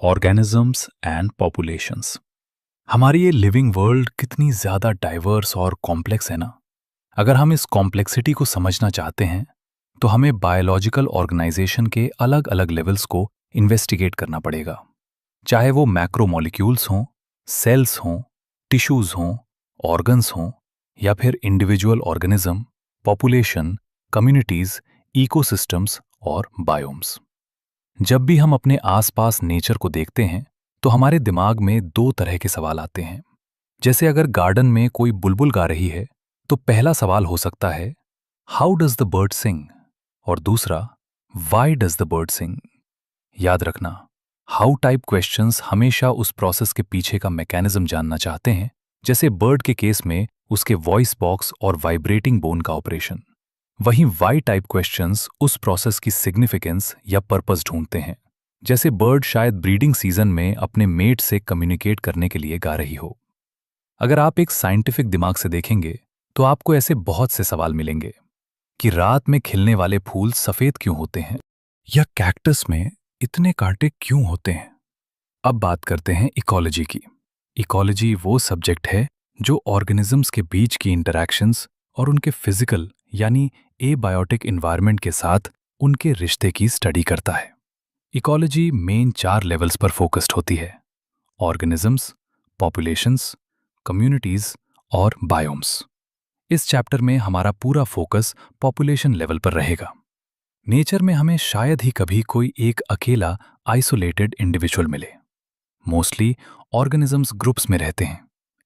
Organisms and populations. हमारी ये living world कितनी ज़्यादा डाइवर्स और कॉम्प्लेक्स है ना। अगर हम इस कॉम्प्लेक्सिटी को समझना चाहते हैं तो हमें बायोलॉजिकल ऑर्गेनाइजेशन के अलग अलग लेवल्स को इन्वेस्टिगेट करना पड़ेगा। चाहे वो मैक्रो मॉलिक्यूल्स हों, सेल्स हों, टिश्यूज हों, ऑर्गन्स हों, या फिर individual organism, population, communities, ecosystems और बायोम्स। जब भी हम अपने आसपास नेचर को देखते हैं तो हमारे दिमाग में दो तरह के सवाल आते हैं। जैसे अगर गार्डन में कोई बुलबुल गा रही है तो पहला सवाल हो सकता है, हाउ डज द बर्ड सिंग? और दूसरा, व्हाई डज द बर्ड सिंग? याद रखना, हाउ टाइप क्वेश्चंस हमेशा उस प्रोसेस के पीछे का मैकेनिज्म जानना चाहते हैं, जैसे बर्ड के केस में उसके वॉइस बॉक्स और वाइब्रेटिंग बोन का ऑपरेशन। वहीं वाई टाइप क्वेश्चंस उस प्रोसेस की सिग्निफिकेंस या पर्पस ढूंढते हैं, जैसे बर्ड शायद ब्रीडिंग सीजन में अपने मेट से कम्युनिकेट करने के लिए गा रही हो। अगर आप एक साइंटिफिक दिमाग से देखेंगे तो आपको ऐसे बहुत से सवाल मिलेंगे कि रात में खिलने वाले फूल सफेद क्यों होते हैं, या कैक्टस में इतने कांटे क्यों होते हैं। अब बात करते हैं इकोलॉजी की। इकोलॉजी वो सब्जेक्ट है जो ऑर्गेनिजम्स के बीच की इंटरैक्शंस और उनके फिजिकल यानी एबायोटिक एनवायरनमेंट के साथ उनके रिश्ते की स्टडी करता है। इकोलॉजी मेन 4 लेवल्स पर फोकस्ड होती है: ऑर्गेनिजम्स, पॉपुलेशंस, कम्युनिटीज और बायोम्स। इस चैप्टर में हमारा पूरा फोकस पॉपुलेशन लेवल पर रहेगा। नेचर में हमें शायद ही कभी कोई एक अकेला आइसोलेटेड इंडिविजुअल मिले। मोस्टली ऑर्गेनिजम्स ग्रुप्स में रहते हैं,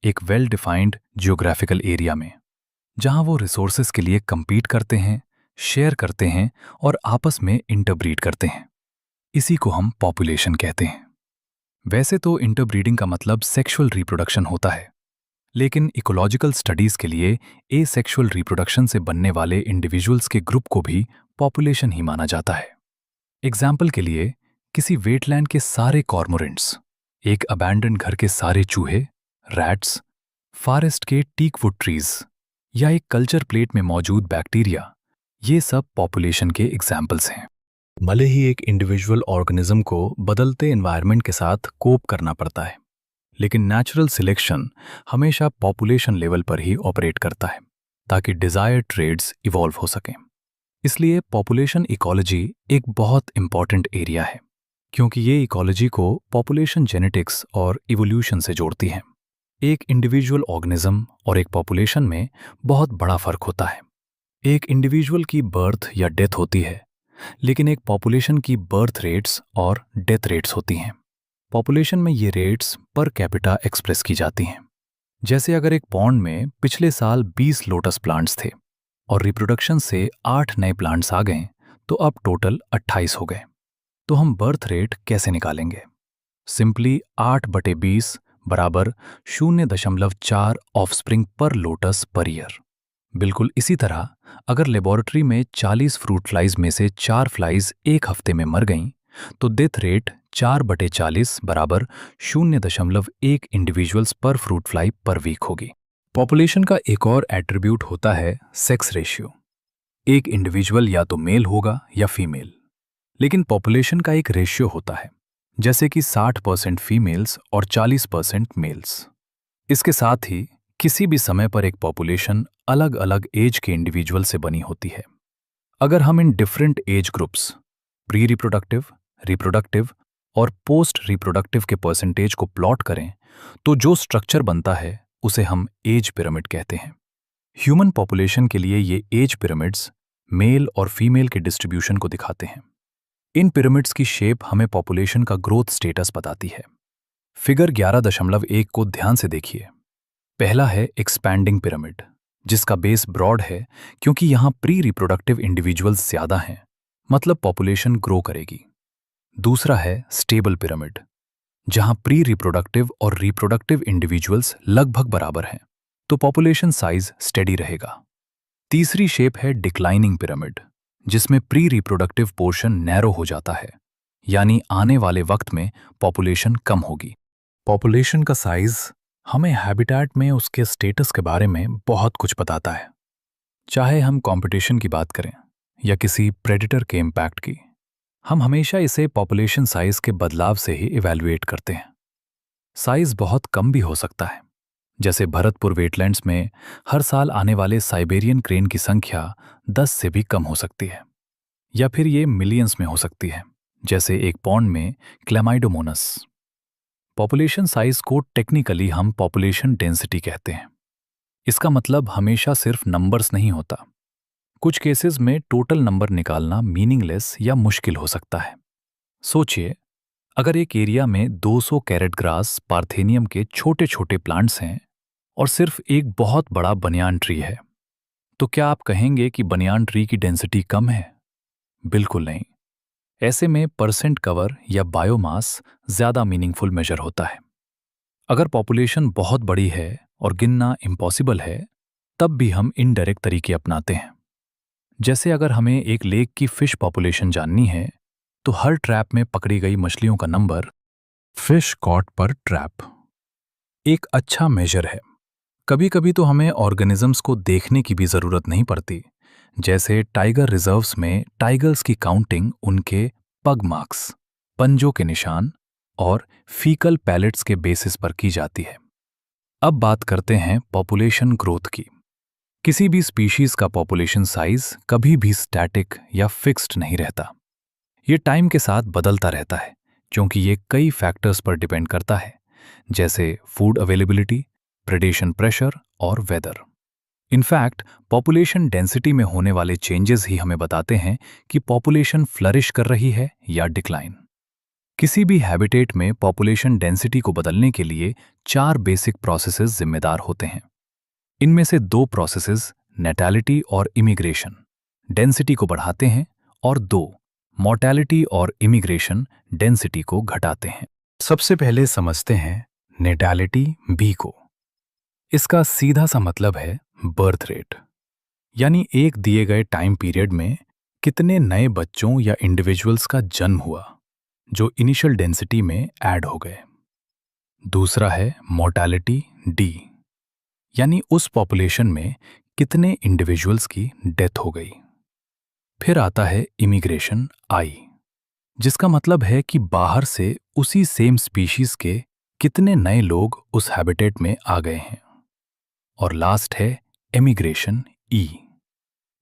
एक वेल डिफाइंड जियोग्राफिकल एरिया में, जहां वो रिसोर्सेज के लिए compete करते हैं, शेयर करते हैं और आपस में इंटरब्रीड करते हैं। इसी को हम पॉपुलेशन कहते हैं। वैसे तो इंटरब्रीडिंग का मतलब सेक्सुअल रिप्रोडक्शन होता है, लेकिन इकोलॉजिकल स्टडीज के लिए एसेक्सुअल रिप्रोडक्शन से बनने वाले इंडिविजुअल्स के ग्रुप को भी पॉपुलेशन ही माना जाता है। एग्जाम्पल के लिए, किसी वेटलैंड के सारे कॉर्मोरेंट्स, एक अबैंडन घर के सारे चूहे, रैट्स, फॉरेस्ट के टीकवुड ट्रीज, या एक कल्चर प्लेट में मौजूद बैक्टीरिया, ये सब पॉपुलेशन के एग्जाम्पल्स हैं। भले ही एक इंडिविजुअल ऑर्गेनिज्म को बदलते एनवायरनमेंट के साथ कोप करना पड़ता है, लेकिन नेचुरल सिलेक्शन हमेशा पॉपुलेशन लेवल पर ही ऑपरेट करता है ताकि डिजायर्ड ट्रेड्स इवॉल्व हो सकें। इसलिए पॉपुलेशन इकोलॉजी एक बहुत इंपॉर्टेंट एरिया है, क्योंकि ये इकोलॉजी को पॉपुलेशन जेनेटिक्स और इवोल्यूशन से जोड़ती है। एक इंडिविजुअल ऑर्गेनिज्म और एक पॉपुलेशन में बहुत बड़ा फर्क होता है। एक इंडिविजुअल की बर्थ या डेथ होती है, लेकिन एक पॉपुलेशन की बर्थ रेट्स और डेथ रेट्स होती हैं। पॉपुलेशन में ये रेट्स पर कैपिटा एक्सप्रेस की जाती हैं। जैसे अगर एक पॉन्ड में पिछले साल 20 लोटस प्लांट्स थे और रिप्रोडक्शन से 8 नए प्लांट्स आ गए, तो अब टोटल 28 हो गए। तो हम बर्थ रेट कैसे निकालेंगे? सिंपली 8/20 बराबर 0.4 ऑफस्प्रिंग पर लोटस पर ईयर। बिल्कुल इसी तरह अगर लेबोरेटरी में 40 फ्रूट फ्लाइज में से 4 फ्लाइज एक हफ्ते में मर गईं, तो डेथ रेट 4/40 बराबर 0.1 इंडिविजुअल्स पर फ्रूट फ्लाई पर वीक होगी। पॉपुलेशन का एक और एट्रीब्यूट होता है सेक्स रेशियो। एक इंडिविजुअल या तो मेल होगा या फीमेल, लेकिन पॉपुलेशन का एक रेशियो होता है, जैसे कि 60% फीमेल्स और 40% मेल्स। इसके साथ ही किसी भी समय पर एक पॉपुलेशन अलग अलग एज के इंडिविजुअल से बनी होती है। अगर हम in different age groups, pre reproductive, reproductive और पोस्ट रिप्रोडक्टिव के परसेंटेज को प्लॉट करें, तो जो स्ट्रक्चर बनता है उसे हम एज पिरामिड कहते हैं। ह्यूमन पॉपुलेशन के लिए ये एज पिरामिड्स मेल और फीमेल के डिस्ट्रीब्यूशन को दिखाते हैं। इन पिरामिड्स की शेप हमें पॉपुलेशन का ग्रोथ स्टेटस बताती है। फिगर 11.1 को ध्यान से देखिए। पहला है एक्सपैंडिंग पिरामिड, जिसका बेस ब्रॉड है क्योंकि यहां प्री रिप्रोडक्टिव इंडिविजुअल्स ज्यादा हैं, मतलब पॉपुलेशन ग्रो करेगी। दूसरा है स्टेबल पिरामिड, जहां प्री रिप्रोडक्टिव और रिप्रोडक्टिव इंडिविजुअल्स लगभग बराबर हैं, तो पॉपुलेशन साइज स्टेडी रहेगा। तीसरी शेप है डिक्लाइनिंग पिरामिड, जिसमें प्री रिप्रोडक्टिव पोर्शन नैरो हो जाता है, यानी आने वाले वक्त में पॉपुलेशन कम होगी। पॉपुलेशन का साइज हमें हैबिटेट में उसके स्टेटस के बारे में बहुत कुछ बताता है। चाहे हम कंपटीशन की बात करें या किसी प्रेडेटर के इम्पैक्ट की, हम हमेशा इसे पॉपुलेशन साइज के बदलाव से ही इवैल्यूएट करते हैं। साइज बहुत कम भी हो सकता है, जैसे भरतपुर वेटलैंड्स में हर साल आने वाले साइबेरियन क्रेन की संख्या 10 से भी कम हो सकती है, या फिर ये मिलियंस में हो सकती है, जैसे एक पॉन्ड में क्लैमाइडोमोनस। पॉपुलेशन साइज को टेक्निकली हम पॉपुलेशन डेंसिटी कहते हैं। इसका मतलब हमेशा सिर्फ नंबर्स नहीं होता। कुछ केसेस में टोटल नंबर निकालना मीनिंगलेस या मुश्किल हो सकता है। सोचिए, अगर एक एरिया में 200 कैरेट ग्रास पार्थेनियम के छोटे छोटे प्लांट्स हैं और सिर्फ एक बहुत बड़ा बनियान ट्री है, तो क्या आप कहेंगे कि बनियान ट्री की डेंसिटी कम है? बिल्कुल नहीं। ऐसे में परसेंट कवर या बायोमास ज्यादा मीनिंगफुल मेजर होता है। अगर पॉपुलेशन बहुत बड़ी है और गिनना इम्पॉसिबल है, तब भी हम इनडायरेक्ट तरीके अपनाते हैं। जैसे अगर हमें एक लेक की फिश पॉपुलेशन जाननी है, तो हर ट्रैप में पकड़ी गई मछलियों का नंबर, फिश कॉट पर ट्रैप, एक अच्छा मेजर है। कभी कभी तो हमें ऑर्गेनिजम्स को देखने की भी जरूरत नहीं पड़ती, जैसे टाइगर रिजर्व्स में टाइगर्स की काउंटिंग उनके पग मार्क्स, पंजों के निशान और फीकल पैलेट्स के बेसिस पर की जाती है। अब बात करते हैं पॉपुलेशन ग्रोथ की। किसी भी स्पीशीज का पॉपुलेशन साइज कभी भी स्टैटिक या फिक्स्ड नहीं रहता। ये टाइम के साथ बदलता रहता है, क्योंकि ये कई फैक्टर्स पर डिपेंड करता है, जैसे फूड अवेलेबिलिटी, प्रेडेशन प्रेशर और वेदर। इनफैक्ट पॉपुलेशन डेंसिटी में होने वाले चेंजेस ही हमें बताते हैं कि पॉपुलेशन फ्लरिश कर रही है या डिक्लाइन। किसी भी हैबिटेट में पॉपुलेशन डेंसिटी को बदलने के लिए 4 बेसिक प्रोसेसेस जिम्मेदार होते हैं। इनमें से 2 प्रोसेसेस, नेटैलिटी और इमिग्रेशन, डेंसिटी को बढ़ाते हैं, और 2, मॉर्टैलिटी और इमिग्रेशन, डेंसिटी को घटाते हैं। सबसे पहले समझते हैं नेटैलिटी बी को। इसका सीधा सा मतलब है बर्थ रेट, यानी एक दिए गए टाइम पीरियड में कितने नए बच्चों या इंडिविजुअल्स का जन्म हुआ जो इनिशियल डेंसिटी में ऐड हो गए। दूसरा है मॉर्टैलिटी डी, यानी उस पॉपुलेशन में कितने इंडिविजुअल्स की डेथ हो गई। फिर आता है इमिग्रेशन आई, जिसका मतलब है कि बाहर से उसी सेम स्पीशीज के कितने नए लोग उस हैबिटेट में आ गए हैं। और लास्ट है एमिग्रेशन ई,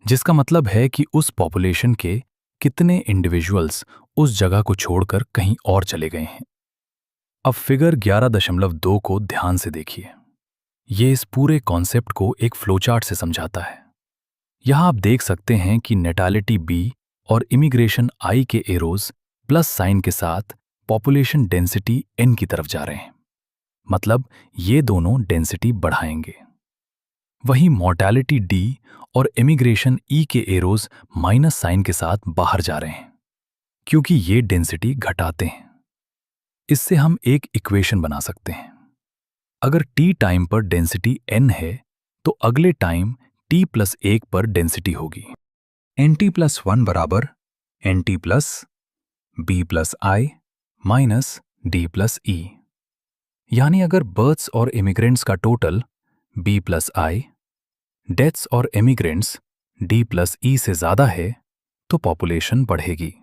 जिसका मतलब है कि उस पॉपुलेशन के कितने इंडिविजुअल्स उस जगह को छोड़कर कहीं और चले गए हैं। अब फिगर 11.2 को ध्यान से देखिए। ये इस पूरे कॉन्सेप्ट को एक फ्लोचार्ट से समझाता है। यहां आप देख सकते हैं कि नेटैलिटी बी और इमिग्रेशन आई के एरोज प्लस साइन के साथ पॉपुलेशन डेंसिटी एन की तरफ जा रहे हैं, मतलब ये दोनों डेंसिटी बढ़ाएंगे। वहीं मॉर्टैलिटी डी और इमिग्रेशन ई के एरोज माइनस साइन के साथ बाहर जा रहे हैं, क्योंकि ये डेंसिटी घटाते हैं। इससे हम एक इक्वेशन बना सकते हैं। अगर t टाइम पर डेंसिटी n है, तो अगले टाइम t+1 पर डेंसिटी होगी nt+1 बराबर nt+b+i माइनस d+e। यानी अगर बर्थ्स और इमिग्रेंट्स का टोटल b+i, डेथ्स और इमिग्रेंट्स d+e से ज्यादा है, तो पॉपुलेशन बढ़ेगी।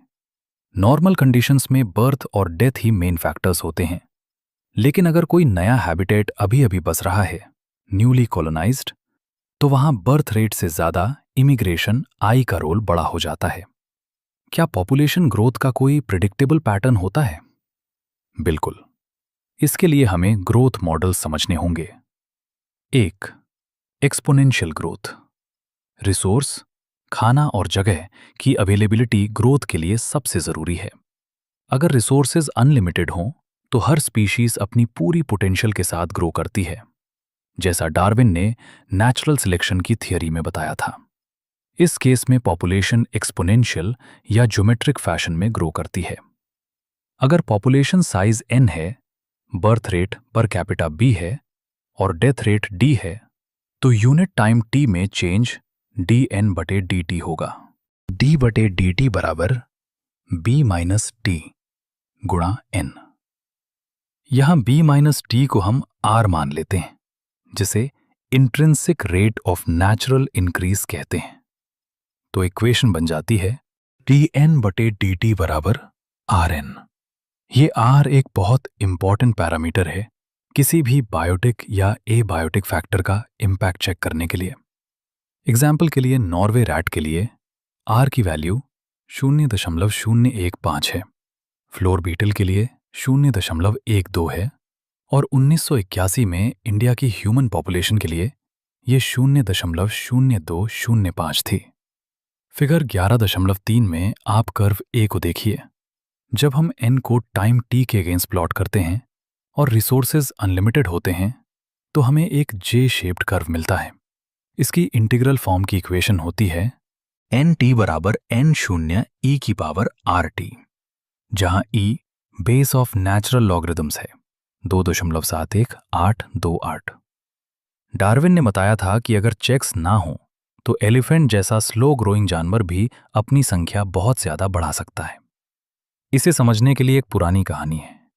नॉर्मल कंडीशंस में बर्थ और डेथ ही मेन फैक्टर्स होते हैं, लेकिन अगर कोई नया हैबिटेट अभी अभी बस रहा है, न्यूली कॉलोनाइज्ड, तो वहां बर्थ रेट से ज्यादा इमिग्रेशन आई का रोल बड़ा हो जाता है। क्या पॉपुलेशन ग्रोथ का कोई प्रिडिक्टेबल पैटर्न होता है? बिल्कुल। इसके लिए हमें ग्रोथ मॉडल समझने होंगे। 1, एक्सपोनेंशियल ग्रोथ। रिसोर्स, खाना और जगह की अवेलेबिलिटी ग्रोथ के लिए सबसे जरूरी है। अगर रिसोर्सेज अनलिमिटेड हों, तो हर स्पीशीज अपनी पूरी पोटेंशियल के साथ ग्रो करती है, जैसा डार्विन ने नेचुरल सिलेक्शन की थियरी में बताया था। इस केस में पॉपुलेशन एक्सपोनेंशियल या ज्योमेट्रिक फैशन में ग्रो करती है। अगर पॉपुलेशन साइज n है, birth rate per capita b है और डेथ रेट d है, तो यूनिट टाइम t में चेंज dn/dt होगा। d/dt बराबर b-t गुणा n। यहां b-t को हम r मान लेते हैं, जिसे intrinsic rate of natural increase कहते हैं। तो इक्वेशन बन जाती है dn/dt बराबर Rn। ये R एक बहुत इंपॉर्टेंट पैरामीटर है किसी भी बायोटिक या एबायोटिक फैक्टर का इम्पैक्ट चेक करने के लिए। एग्जाम्पल के लिए नॉर्वे रैट के लिए R की वैल्यू 0.015 है, फ्लोर बीटल के लिए 0.12 है और 1981 में इंडिया की ह्यूमन पॉपुलेशन के लिए ये 0.0205 थी। फिगर 11.3 में आप कर्व A को देखिए। जब हम n को टाइम t के अगेंस्ट प्लॉट करते हैं और रिसोर्सेज अनलिमिटेड होते हैं तो हमें एक जे शेप्ड कर्व मिलता है। इसकी इंटीग्रल फॉर्म की इक्वेशन होती है nt बराबर n0 e की पावर rt, जहां e base of natural logarithms है 2.71828। डार्विन ने बताया था कि अगर चेक्स ना हो तो एलिफेंट जैसा स्लो ग्रोइंग जानवर भी अपनी संख्या बहुत ज्यादा बढ़ा सकता है। इसे समझने के लिए एक पुरानी कहानी है।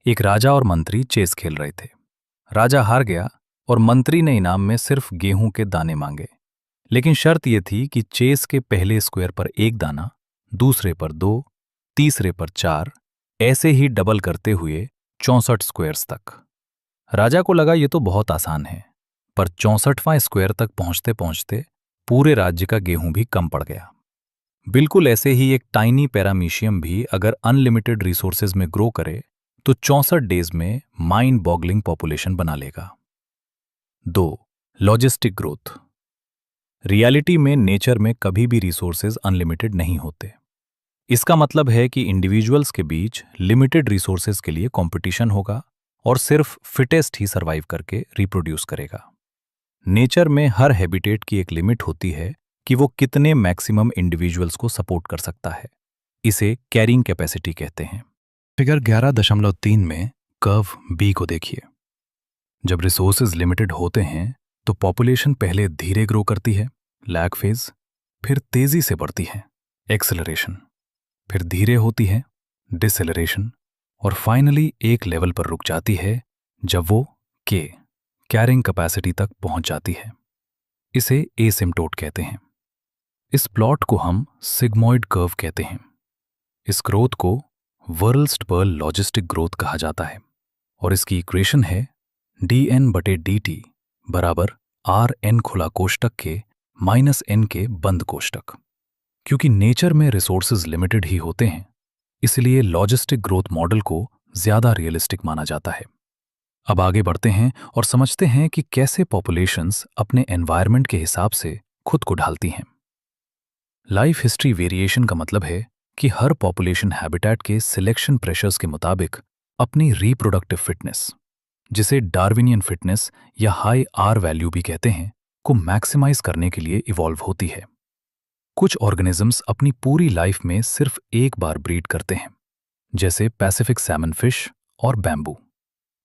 एक राजा और मंत्री चेस खेल रहे थे। राजा हार गया और मंत्री ने इनाम में सिर्फ गेहूं के दाने मांगे, लेकिन शर्त यह थी कि चेस के पहले स्क्वायर पर 1 दाना, दूसरे पर 2, तीसरे पर 4, ऐसे ही डबल करते हुए 64 स्क्वायर्स तक। राजा को लगा ये तो बहुत आसान है, पर 64वां स्क्वायर तक पहुंचते पहुंचते पूरे राज्य का गेहूं भी कम पड़ गया। बिल्कुल ऐसे ही एक टाइनी पैरामीशियम भी अगर अनलिमिटेड रिसोर्सेज में ग्रो करे तो 64 डेज में माइंड बॉगलिंग पॉपुलेशन बना लेगा। 2. Logistic growth. रियलिटी में नेचर में कभी भी रिसोर्सेज अनलिमिटेड नहीं होते। इसका मतलब है कि इंडिविजुअल्स के बीच लिमिटेड रिसोर्सेज के लिए कंपटीशन होगा और सिर्फ फिटेस्ट ही सर्वाइव करके रिप्रोड्यूस करेगा। नेचर में हर हैबिटेट की एक लिमिट होती है कि वो कितने मैक्सिमम इंडिविजुअल्स को सपोर्ट कर सकता है। इसे कैरिंग कैपेसिटी कहते हैं। फिगर 11.3 में कर्व बी को देखिए। जब रिसोर्सेज लिमिटेड होते हैं तो पॉपुलेशन पहले धीरे ग्रो करती है, लैग फेज, फिर तेजी से बढ़ती है, एक्सेलरेशन, फिर धीरे होती है, डिसेलरेशन, और फाइनली एक लेवल पर रुक जाती है जब वो कैरिंग कैपेसिटी तक पहुंच जाती है। इसे एसिम्प्टोट कहते हैं। इस प्लॉट को हम सिग्मॉइड कर्व कहते हैं। इस ग्रोथ को वर्ल्स्ट-पर लॉजिस्टिक ग्रोथ कहा जाता है और इसकी इक्वेशन है dn/dt बराबर rn खुला कोष्टक के -n के बंद कोष्टक। क्योंकि नेचर में रिसोर्सेज लिमिटेड ही होते हैं, इसलिए लॉजिस्टिक ग्रोथ मॉडल को ज्यादा रियलिस्टिक माना जाता है। अब आगे बढ़ते हैं और समझते हैं कि कैसे पॉपुलेशंस अपने एनवायरनमेंट के हिसाब से खुद को ढालती हैं। लाइफ हिस्ट्री वेरिएशन का मतलब है कि हर पॉपुलेशन हैबिटेट के सिलेक्शन प्रेशर्स के मुताबिक अपनी रिप्रोडक्टिव फिटनेस, जिसे डार्विनियन फिटनेस या हाई आर वैल्यू भी कहते हैं, को मैक्सिमाइज करने के लिए इवॉल्व होती है। कुछ ऑर्गेनिजम्स अपनी पूरी लाइफ में सिर्फ एक बार ब्रीड करते हैं, जैसे पैसिफिक सैमन फिश और बैम्बू।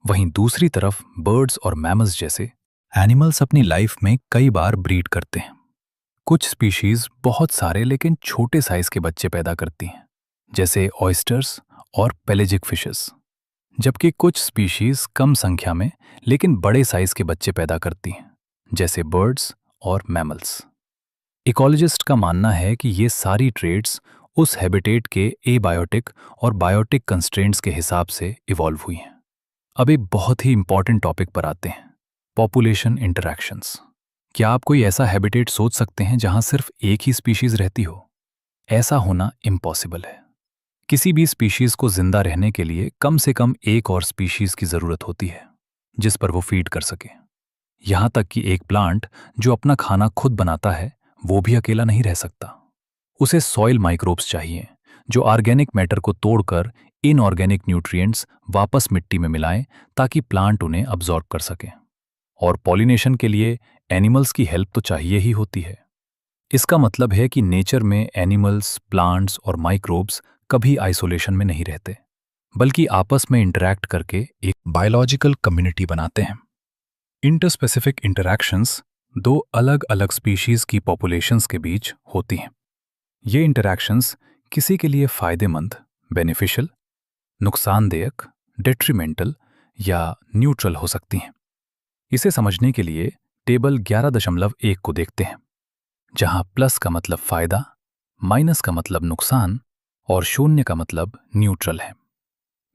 वहीं दूसरी तरफ बर्ड्स और मैमल्स जैसे एनिमल्स अपनी लाइफ में कई बार ब्रीड करते हैं। कुछ स्पीशीज बहुत सारे लेकिन छोटे साइज के बच्चे पैदा करती हैं, जैसे ऑयस्टर्स और पेलेजिक फिशेस, जबकि कुछ स्पीशीज कम संख्या में लेकिन बड़े साइज के बच्चे पैदा करती हैं, जैसे बर्ड्स और मैमल्स। इकोलॉजिस्ट का मानना है कि ये सारी ट्रेड्स उस हैबिटेट के एबायोटिक और बायोटिक कंस्ट्रेंट्स के हिसाब से इवॉल्व हुई हैं। अब एक बहुत ही इंपॉर्टेंट टॉपिक पर आते हैं, पॉपुलेशन इंटरैक्शंस। क्या आप कोई ऐसा हैबिटेट सोच सकते हैं जहां सिर्फ एक ही स्पीशीज रहती हो? ऐसा होना इम्पॉसिबल है। किसी भी स्पीशीज को जिंदा रहने के लिए कम से कम एक और स्पीशीज की जरूरत होती है जिस पर वो फीड कर सके। यहां तक कि एक प्लांट जो अपना खाना खुद बनाता है वो भी अकेला नहीं रह सकता। उसे सॉइल माइक्रोब्स चाहिए जो ऑर्गेनिक मैटर को तोड़कर इनऑर्गेनिक न्यूट्रिएंट्स वापस मिट्टी में मिलाएं ताकि प्लांट उन्हें अब्जॉर्ब कर सके। और पॉलिनेशन के लिए एनिमल्स की हेल्प तो चाहिए ही होती है। इसका मतलब है कि नेचर में एनिमल्स, प्लांट्स और माइक्रोब्स कभी आइसोलेशन में नहीं रहते, बल्कि आपस में इंटरैक्ट करके एक बायोलॉजिकल कम्युनिटी बनाते हैं। इंटरस्पेसिफिक इंटरैक्शंस दो अलग अलग स्पीशीज की पॉपुलेशंस के बीच होती हैं। ये इंटरैक्शंस किसी के लिए फायदेमंद, बेनिफिशियल, नुकसानदेयक, डेट्रीमेंटल या न्यूट्रल हो सकती हैं। इसे समझने के लिए टेबल 11.1 को देखते हैं, जहां प्लस का मतलब फायदा, माइनस का मतलब नुकसान और शून्य का मतलब न्यूट्रल है।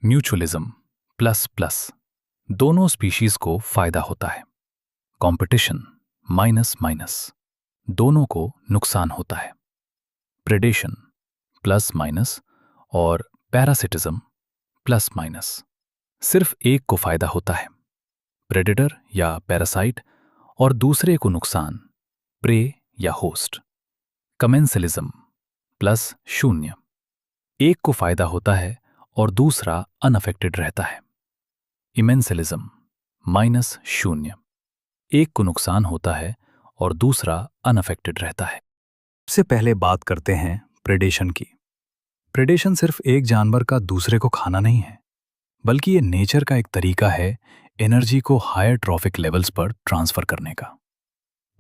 म्यूचुअलिज्म प्लस प्लस, दोनों स्पीशीज को फायदा होता है। कंपटीशन माइनस माइनस, दोनों को नुकसान होता है। प्रेडेशन प्लस माइनस और पैरासिटिज्म प्लस माइनस, सिर्फ एक को फायदा होता है, प्रेडेटर या पैरासाइट, और दूसरे को नुकसान, प्रे या होस्ट। कमेंसलिज्म प्लस शून्य, एक को फायदा होता है और दूसरा अनअफेक्टेड रहता है। इमेंसलिज्म माइनस शून्य, एक को नुकसान होता है और दूसरा अनअफेक्टेड रहता है। सबसे पहले बात करते हैं प्रेडेशन की। प्रेडेशन सिर्फ एक जानवर का दूसरे को खाना नहीं है, बल्कि ये नेचर का एक तरीका है एनर्जी को हायर ट्रॉफिक लेवल्स पर ट्रांसफर करने का।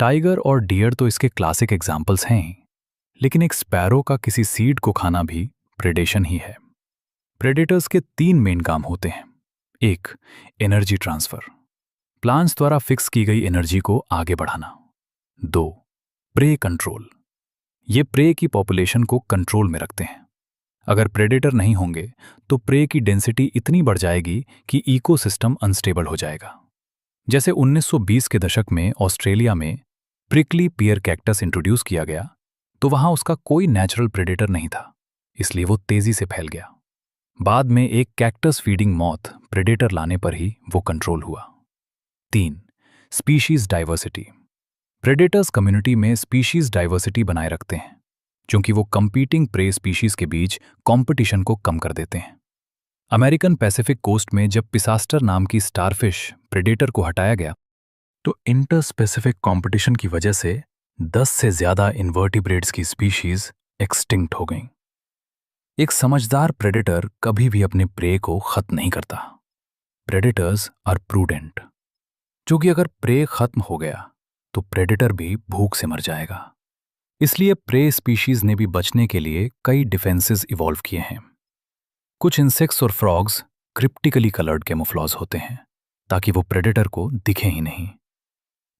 टाइगर और डियर तो इसके क्लासिक एग्जाम्पल्स हैं ही, लेकिन एक स्पैरो का किसी सीड को खाना भी प्रेडेशन ही है। प्रेडेटर्स के 3 मेन काम होते हैं। 1. एनर्जी ट्रांसफर, प्लांट्स द्वारा फिक्स की गई एनर्जी को आगे बढ़ाना। 2. प्रे कंट्रोल, ये प्रे की पॉपुलेशन को कंट्रोल में रखते हैं। अगर प्रेडेटर नहीं होंगे तो प्रे की डेंसिटी इतनी बढ़ जाएगी कि इकोसिस्टम अनस्टेबल हो जाएगा। जैसे 1920 के दशक में ऑस्ट्रेलिया में प्रिकली पियर कैक्टस इंट्रोड्यूस किया गया, तो वहां उसका कोई नेचुरल प्रेडेटर नहीं था, इसलिए वो तेजी से फैल गया। बाद में एक कैक्टस फीडिंग मॉथ प्रेडेटर लाने पर ही वो कंट्रोल हुआ। 3. स्पीशीज डाइवर्सिटी, प्रेडेटर्स कम्युनिटी में स्पीशीज डाइवर्सिटी बनाए रखते हैं, क्योंकि वो कंपीटिंग प्रे स्पीशीज के बीच कंपटीशन को कम कर देते हैं। अमेरिकन पैसिफिक कोस्ट में जब पिसास्टर नाम की स्टारफिश प्रेडेटर को हटाया गया, तो इंटर स्पेसिफिक कंपटीशन की वजह से 10 से ज्यादा इन्वर्टिब्रेट्स की स्पीशीज एक्सटिंक्ट हो गईं। एक समझदार प्रेडेटर कभी भी अपने प्रे को खत्म नहीं करता। प्रेडेटर्स आर प्रूडेंट, क्योंकि अगर प्रे खत्म हो गया तो प्रेडेटर भी भूख से मर जाएगा। इसलिए प्रे स्पीशीज ने भी बचने के लिए कई डिफेंसेस इवॉल्व किए हैं। कुछ इंसेक्ट्स और फ्रॉग्स क्रिप्टिकली कलर्ड कैमोफ्लॉज होते हैं ताकि वो प्रेडेटर को दिखे ही नहीं।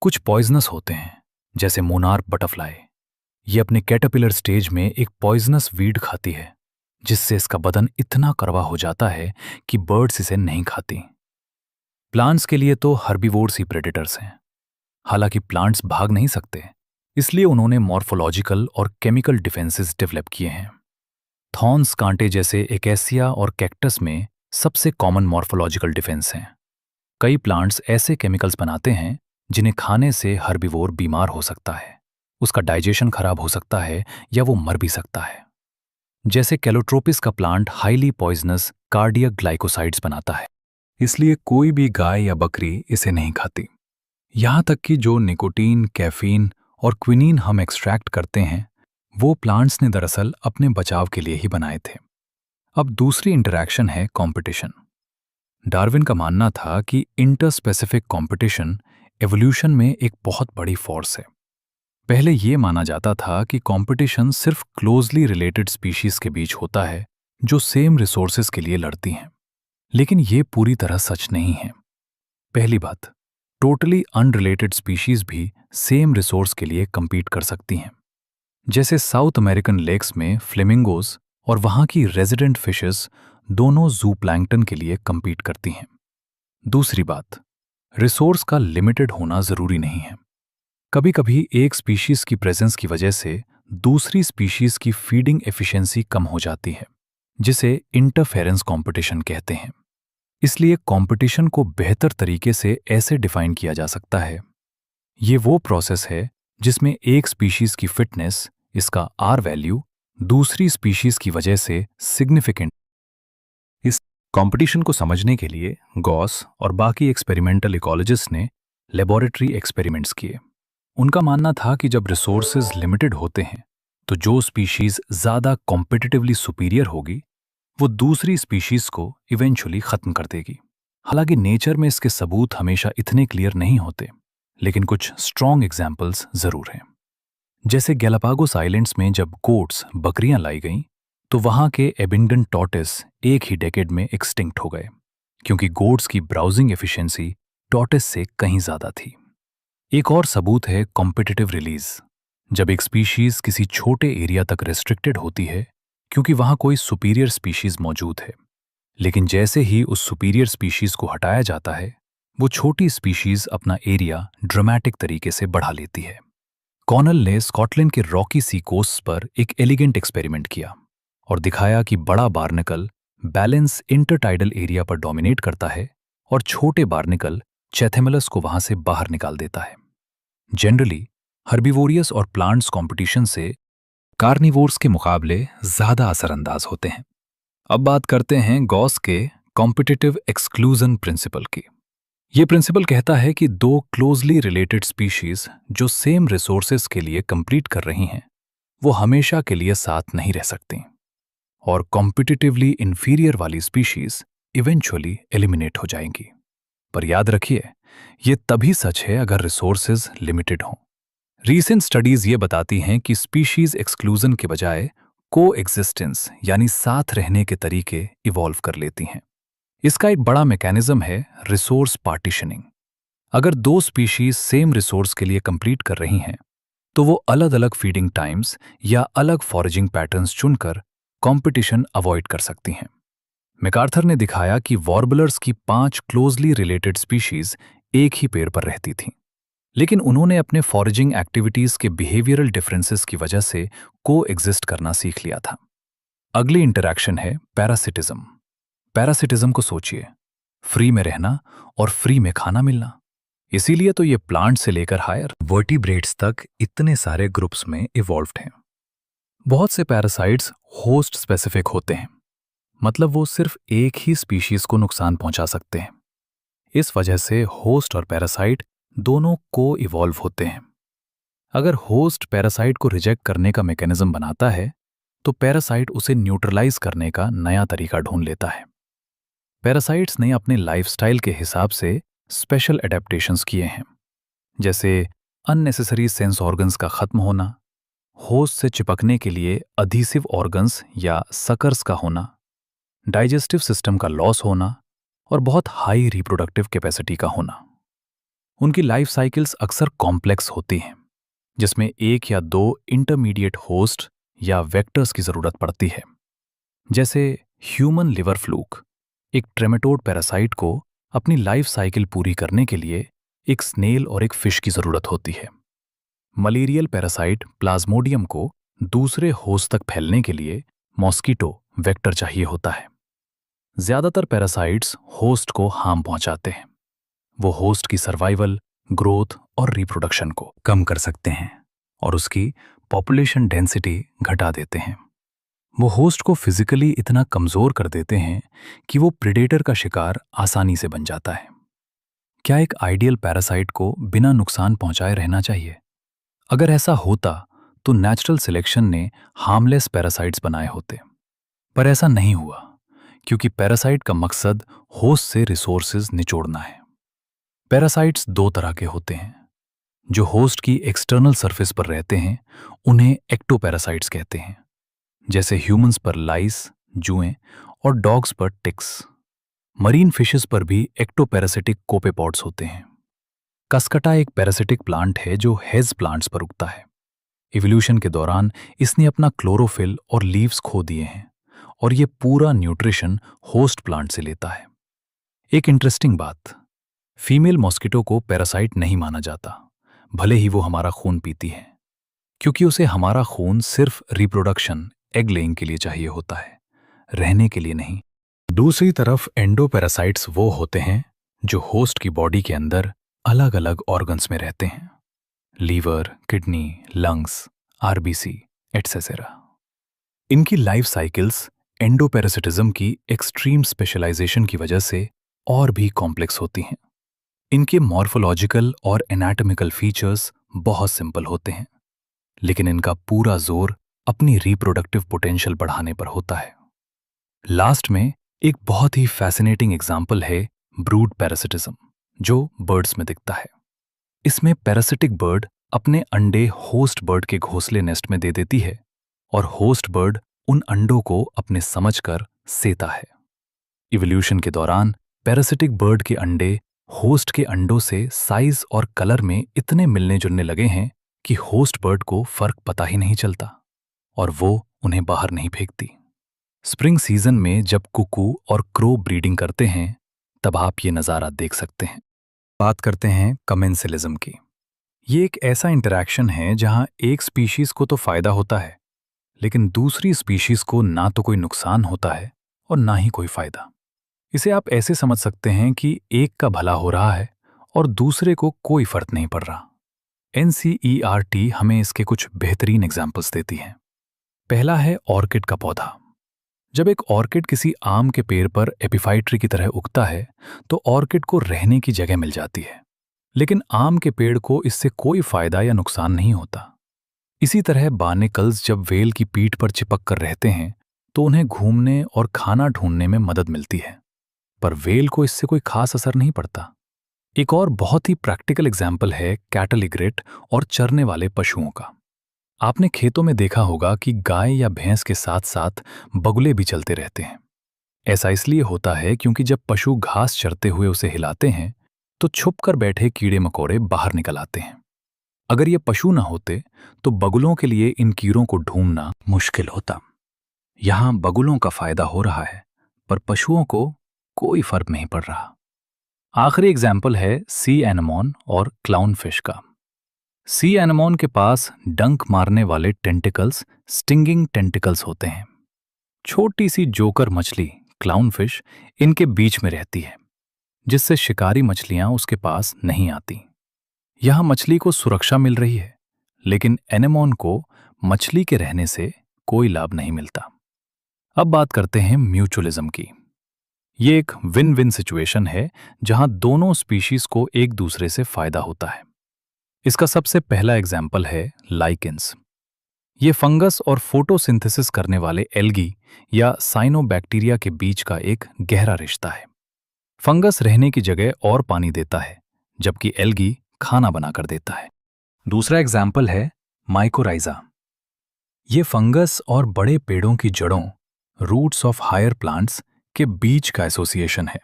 कुछ पॉइजनस होते हैं, जैसे मोनार्क बटरफ्लाई। ये अपने कैटरपिलर स्टेज में एक पॉइजनस वीड खाती है, जिससे इसका बदन इतना कड़वा हो जाता है कि बर्ड्स इसे नहीं खाती। प्लांट्स के लिए तो हर्बीवोर्स ही प्रेडेटर्स हैं। हालांकि प्लांट्स भाग नहीं सकते, इसलिए उन्होंने मॉर्फोलॉजिकल और केमिकल डिफेंसेस डेवलप किए हैं। थॉर्न्स कांटे जैसे एकेसिया और कैक्टस में सबसे कॉमन मॉर्फोलॉजिकल डिफेंस हैं। कई प्लांट्स ऐसे केमिकल्स बनाते हैं जिन्हें खाने से हर्बीवोर बीमार हो सकता है, उसका डाइजेशन खराब हो सकता है या वो मर भी सकता है। जैसे कैलोट्रोपिस का plant highly poisonous cardiac glycosides बनाता है, इसलिए कोई भी गाय या बकरी इसे नहीं खाती। यहाँ तक कि जो निकोटीन, कैफीन और क्विनीन हम एक्सट्रैक्ट करते हैं, वो प्लांट्स ने दरअसल अपने बचाव के लिए ही बनाए थे। अब दूसरी इंटरैक्शन है कंपटीशन। डार्विन का मानना था कि इंटरस्पेसिफिक कंपटीशन एवोल्यूशन में एक बहुत बड़ी फोर्स है। पहले ये माना जाता था कि कंपटीशन सिर्फ क्लोजली रिलेटेड स्पीशीज के बीच होता है जो सेम रिसोर्सेज के लिए लड़ती हैं, लेकिन ये पूरी तरह सच नहीं है। पहली बात, टोटली अनरिलेटेड स्पीशीज भी सेम रिसोर्स के लिए compete कर सकती हैं। जैसे साउथ अमेरिकन लेक्स में फ्लेमिंगोज और वहां की रेजिडेंट फिशेस दोनों जूप्लैंक्टन के लिए compete करती हैं। दूसरी बात, रिसोर्स का लिमिटेड होना जरूरी नहीं है। कभी कभी एक स्पीशीज की प्रेजेंस की वजह से दूसरी स्पीशीज की फीडिंग एफिशिएंसी कम हो जाती है, जिसे इंटरफेरेंस कंपटीशन कहते हैं। इसलिए कंपटीशन को बेहतर तरीके से ऐसे डिफाइन किया जा सकता है, ये वो प्रोसेस है जिसमें एक स्पीशीज की फिटनेस, इसका आर वैल्यू, दूसरी स्पीशीज की वजह से सिग्निफिकेंट। इस कंपटीशन को समझने के लिए गॉस और बाकी एक्सपेरिमेंटल इकोलॉजिस्ट ने लेबोरेटरी एक्सपेरिमेंट्स किए। उनका मानना था कि जब रिसोर्सेज लिमिटेड होते हैं तो जो स्पीशीज ज्यादा कॉम्पिटिटिवली सुपीरियर होगी वो दूसरी स्पीशीज को इवेंचुअली खत्म कर देगी। हालांकि नेचर में इसके सबूत हमेशा इतने क्लियर नहीं होते, लेकिन कुछ स्ट्रॉन्ग एग्जाम्पल्स जरूर हैं। जैसे गैलापागोस आइलैंड्स में जब गोट्स, बकरियां लाई गईं, तो वहां के एबिंगडन टॉर्टोइस एक ही डेकेड में एक्सटिंक्ट हो गए, क्योंकि गोट्स की ब्राउजिंग एफिशिएंसी टॉर्टोइस से कहीं ज्यादा थी। एक और सबूत है कॉम्पिटिटिव रिलीज। जब एक स्पीशीज किसी छोटे एरिया तक रेस्ट्रिक्टेड होती है क्योंकि वहां कोई सुपीरियर स्पीशीज मौजूद है, लेकिन जैसे ही उस सुपीरियर स्पीशीज को हटाया जाता है, वो छोटी स्पीशीज अपना एरिया ड्रामेटिक तरीके से बढ़ा लेती है। कॉनल ने स्कॉटलैंड के रॉकी सी कोस्ट पर एक एलिगेंट एक्सपेरिमेंट किया और दिखाया कि बड़ा बार्निकल बैलेंस इंटरटाइडल एरिया पर डोमिनेट करता है और छोटे बार्निकल चैथेमलस को वहां से बाहर निकाल देता है। जनरली हर्बिवोरियस और प्लांट्स कंपटीशन से कार्निवोर्स के मुकाबले ज्यादा असरअंदाज होते हैं। अब बात करते हैं गॉस के कॉम्पिटिटिव एक्सक्लूजन प्रिंसिपल की। ये प्रिंसिपल कहता है कि दो क्लोजली रिलेटेड स्पीशीज जो सेम रिसोर्सेज के लिए कंपीट कर रही हैं, वो हमेशा के लिए साथ नहीं रह सकती और कॉम्पिटिटिवली इंफीरियर वाली स्पीशीज इवेंचुअली एलिमिनेट हो जाएंगी। पर याद रखिए, ये तभी सच है अगर रिसोर्सेज लिमिटेड हों। रीसेंट स्टडीज ये बताती हैं कि स्पीशीज एक्सक्लूजन के बजाय को एग्जिस्टेंस यानी साथ रहने के तरीके इवॉल्व कर लेती हैं। इसका एक बड़ा मैकेनिज्म है रिसोर्स पार्टीशनिंग। अगर दो स्पीशीज सेम रिसोर्स के लिए कंपीट कर रही हैं, तो वो अलग अलग फीडिंग टाइम्स या अलग फॉरेजिंग पैटर्न्स चुनकर कंपटीशन अवॉइड कर सकती हैं। मैकार्थर ने दिखाया कि वॉर्बलर्स की 5 क्लोजली रिलेटेड स्पीशीज एक ही पेड़ पर रहती थीं, लेकिन उन्होंने अपने फॉरेजिंग एक्टिविटीज के बिहेवियरल डिफरेंसेस की वजह से को एग्जिस्ट करना सीख लिया था। अगली इंटरैक्शन है पैरासिटिज्म। पैरासिटिज्म को सोचिए, फ्री में रहना और फ्री में खाना मिलना। इसीलिए तो ये प्लांट से लेकर हायर वर्टिब्रेट्स तक इतने सारे ग्रुप्स में इवॉल्व्ड हैं। बहुत से पैरासाइट्स होस्ट स्पेसिफिक होते हैं, मतलब वो सिर्फ एक ही स्पीशीज को नुकसान पहुंचा सकते हैं। इस वजह से होस्ट और पैरासाइट दोनों को इवॉल्व होते हैं। अगर होस्ट पैरासाइट को रिजेक्ट करने का मैकेनिज्म बनाता है, तो पैरासाइट उसे न्यूट्रलाइज करने का नया तरीका ढूंढ लेता है। पैरासाइट्स ने अपने लाइफस्टाइल के हिसाब से स्पेशल एडेप्टेशंस किए हैं, जैसे अननेसेसरी सेंस ऑर्गन्स का खत्म होना, होस्ट से चिपकने के लिए अधीसिव ऑर्गन्स या सकर्स का होना, डाइजेस्टिव सिस्टम का लॉस होना और बहुत हाई रिप्रोडक्टिव कैपेसिटी का होना। उनकी लाइफ साइकिल्स अक्सर कॉम्प्लेक्स होती हैं, जिसमें एक या दो इंटरमीडिएट होस्ट या वेक्टर्स की जरूरत पड़ती है। जैसे ह्यूमन लिवर फ्लूक, एक ट्रेमेटोड पैरासाइट को अपनी लाइफ साइकिल पूरी करने के लिए एक स्नेल और एक फिश की जरूरत होती है। मलेरियल पैरासाइट प्लाज्मोडियम को दूसरे होस्ट तक फैलने के लिए मॉस्किटो वेक्टर चाहिए होता है। ज्यादातर पैरासाइट्स होस्ट को हार्म पहुंचाते हैं। वो होस्ट की सर्वाइवल, ग्रोथ और रिप्रोडक्शन को कम कर सकते हैं और उसकी पॉपुलेशन डेंसिटी घटा देते हैं। वो होस्ट को फिजिकली इतना कमजोर कर देते हैं कि वो प्रेडेटर का शिकार आसानी से बन जाता है। क्या एक आइडियल पैरासाइट को बिना नुकसान पहुंचाए रहना चाहिए? अगर ऐसा होता तो नेचुरल सिलेक्शन ने हार्मलेस पैरासाइट्स बनाए होते, पर ऐसा नहीं हुआ क्योंकि पैरासाइट का मकसद होस्ट से रिसोर्सेज निचोड़ना है। पैरासाइट्स दो तरह के होते हैं। जो होस्ट की एक्सटर्नल सरफेस पर रहते हैं उन्हें एक्टोपैरासाइट्स कहते हैं, जैसे ह्यूमंस पर लाइस, जुएं और डॉग्स पर टिक्स। मरीन फिशेस पर भी एक्टोपैरासिटिक कोपेपॉड्स होते हैं। कसकटा एक पैरासिटिक प्लांट है जो हेज प्लांट्स पर उगता है। इवोल्यूशन के दौरान इसने अपना क्लोरोफिल और लीव्स खो दिए हैं और ये पूरा न्यूट्रिशन होस्ट प्लांट से लेता है। एक इंटरेस्टिंग बात, फीमेल मॉस्किटो को पैरासाइट नहीं माना जाता, भले ही वो हमारा खून पीती है, क्योंकि उसे हमारा खून सिर्फ रिप्रोडक्शन, एग लेइंग के लिए चाहिए होता है, रहने के लिए नहीं। दूसरी तरफ एंडोपैरासाइट्स वो होते हैं जो होस्ट की बॉडी के अंदर अलग अलग ऑर्गन्स में रहते हैं, liver, kidney, lungs, RBC etcetera. इनकी लाइफ साइकिल्स एंडोपैरासिटिज्म की एक्सट्रीम स्पेशलाइजेशन की वजह से और भी कॉम्प्लेक्स होती हैं। इनके मॉर्फोलॉजिकल और एनाटॉमिकल फीचर्स बहुत सिंपल होते हैं, लेकिन इनका पूरा जोर अपनी रिप्रोडक्टिव पोटेंशियल बढ़ाने पर होता है। लास्ट में एक बहुत ही फैसिनेटिंग एग्जाम्पल है ब्रूड पैरासिटिज्म, जो बर्ड्स में दिखता है। इसमें पैरासिटिक बर्ड अपने अंडे होस्ट बर्ड के घोंसले नेस्ट में दे देती है और होस्ट बर्ड उन अंडों को अपने समझकर सेता है। इवोल्यूशन के दौरान पैरासिटिक बर्ड के अंडे होस्ट के अंडों से साइज और कलर में इतने मिलने जुलने लगे हैं कि होस्ट बर्ड को फर्क पता ही नहीं चलता और वो उन्हें बाहर नहीं फेंकती। स्प्रिंग सीजन में जब कुकू और क्रो ब्रीडिंग करते हैं, तब आप ये नज़ारा देख सकते हैं। बात करते हैं कमेंसलिज्म की। ये एक ऐसा इंटरैक्शन है जहां एक स्पीशीज को तो फायदा होता है, लेकिन दूसरी स्पीशीज को ना तो कोई नुकसान होता है और ना ही कोई फायदा। इसे आप ऐसे समझ सकते हैं कि एक का भला हो रहा है और दूसरे को कोई फर्क नहीं पड़ रहा। NCERT हमें इसके कुछ बेहतरीन एग्जाम्पल्स देती है। पहला है ऑर्किड का पौधा। जब एक ऑर्किड किसी आम के पेड़ पर एपिफाइट्री की तरह उगता है, तो ऑर्किड को रहने की जगह मिल जाती है, लेकिन आम के पेड़ को इससे कोई फायदा या नुकसान नहीं होता। इसी तरह बार्नेकल्स जब वेल की पीठ पर चिपक कर रहते हैं, तो उन्हें घूमने और खाना ढूंढने में मदद मिलती है, पर वेल को इससे कोई खास असर नहीं पड़ता। एक और बहुत ही प्रैक्टिकल एग्जाम्पल है कैटल इग्रेट और चरने वाले पशुओं का। आपने खेतों में देखा होगा कि गाय या भैंस के साथ साथ बगुले भी चलते रहते हैं। ऐसा इसलिए होता है क्योंकि जब पशु घास चरते हुए उसे हिलाते हैं, तो छुपकर बैठे कीड़े मकोड़े बाहर निकल आते हैं। अगर ये पशु न होते तो बगुलों के लिए इन कीड़ों को ढूंढना मुश्किल होता। यहां बगुलों का फायदा हो रहा है, पर पशुओं को कोई फर्क नहीं पड़ रहा। आखिरी एग्जाम्पल है सी एनेमोन और क्लाउनफिश का। सी एनेमोन के पास डंक मारने वाले टेंटिकल्स, स्टिंगिंग टेंटिकल्स होते हैं। छोटी सी जोकर मछली क्लाउनफिश इनके बीच में रहती है, जिससे शिकारी मछलियां उसके पास नहीं आती। यहां मछली को सुरक्षा मिल रही है, लेकिन एनेमोन को मछली के रहने से कोई लाभ नहीं मिलता। अब बात करते हैं म्यूचुअलिज्म की। ये एक विन विन सिचुएशन है जहां दोनों स्पीशीज को एक दूसरे से फायदा होता है। इसका सबसे पहला एग्जाम्पल है लाइकेंस। ये फंगस और फोटोसिंथेसिस करने वाले एल्गी या साइनोबैक्टीरिया के बीच का एक गहरा रिश्ता है। फंगस रहने की जगह और पानी देता है, जबकि एल्गी खाना बनाकर देता है। दूसरा एग्जाम्पल है माइकोराइजा। ये फंगस और बड़े पेड़ों की जड़ों, रूट्स ऑफ हायर प्लांट्स के बीच का एसोसिएशन है।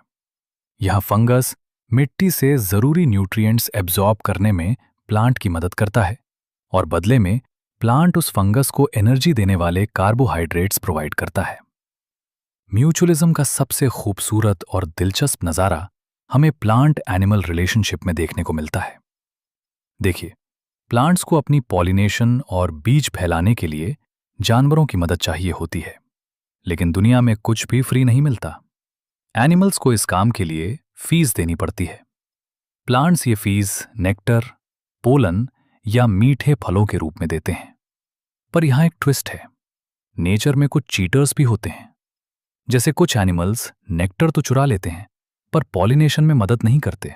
यहां फंगस मिट्टी से जरूरी न्यूट्रिएंट्स एब्जॉर्ब करने में प्लांट की मदद करता है और बदले में प्लांट उस फंगस को एनर्जी देने वाले कार्बोहाइड्रेट्स प्रोवाइड करता है। म्यूचुअलिज्म का सबसे खूबसूरत और दिलचस्प नज़ारा हमें प्लांट एनिमल रिलेशनशिप में देखने को मिलता है। देखिए, प्लांट्स को अपनी पॉलिनेशन और बीज फैलाने के लिए जानवरों की मदद चाहिए होती है, लेकिन दुनिया में कुछ भी फ्री नहीं मिलता। एनिमल्स को इस काम के लिए फीस देनी पड़ती है। प्लांट्स ये फीस नेक्टर, पोलन या मीठे फलों के रूप में देते हैं। पर यहां एक ट्विस्ट है। नेचर में कुछ चीटर्स भी होते हैं। जैसे कुछ एनिमल्स नेक्टर तो चुरा लेते हैं, पर पॉलिनेशन में मदद नहीं करते।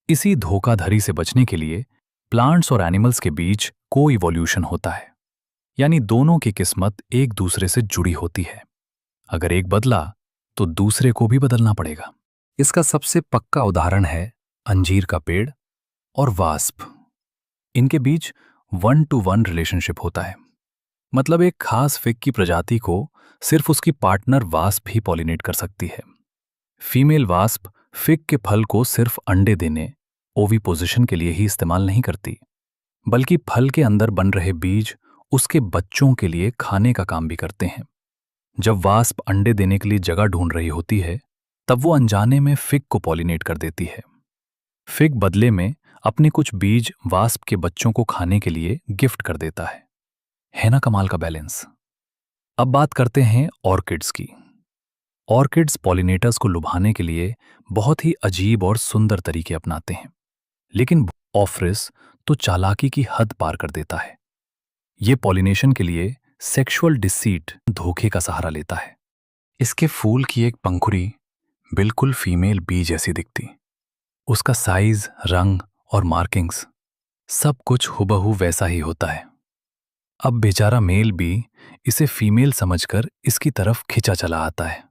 इसी धोखाधड़ी से बचने के लिए प्लांट्स और एनिमल्स के बीच को इवोल्यूशन होता है, यानी दोनों की किस्मत एक दूसरे से जुड़ी होती है। अगर एक बदला तो दूसरे को भी बदलना पड़ेगा। इसका सबसे पक्का उदाहरण है अंजीर का पेड़ और वास्प। इनके बीच 1-to-1 रिलेशनशिप होता है। मतलब एक खास फिग की प्रजाति को सिर्फ उसकी पार्टनर वास्प ही पॉलिनेट कर सकती है। फीमेल वास्प फिग के फल को सिर्फ अंडे देने, ओविपोजिशन के लिए ही इस्तेमाल नहीं करती, बल्कि फल के अंदर बन रहे बीज उसके बच्चों के लिए खाने का काम भी करते हैं। जब वास्प अंडे देने के लिए जगह ढूंढ रही होती है, तब वो अनजाने में फिग को पॉलिनेट कर देती है। फिग बदले में अपने कुछ बीज वास्प के बच्चों को खाने के लिए गिफ्ट कर देता है ना कमाल का बैलेंस। अब बात करते हैं ऑर्किड्स की। ऑर्किड्स पॉलिनेटर्स को लुभाने के लिए बहुत ही अजीब और सुंदर तरीके अपनाते हैं, लेकिन ऑफ्रिस तो चालाकी की हद पार कर देता है। ये पॉलिनेशन के लिए सेक्सुअल डिसीट, धोखे का सहारा लेता है। इसके फूल की एक पंखुड़ी बिल्कुल फीमेल बी जैसी दिखती। उसका साइज, रंग और मार्किंग्स सब कुछ हुबहू वैसा ही होता है। अब बेचारा मेल बी इसे फीमेल समझकर इसकी तरफ खिंचा चला आता है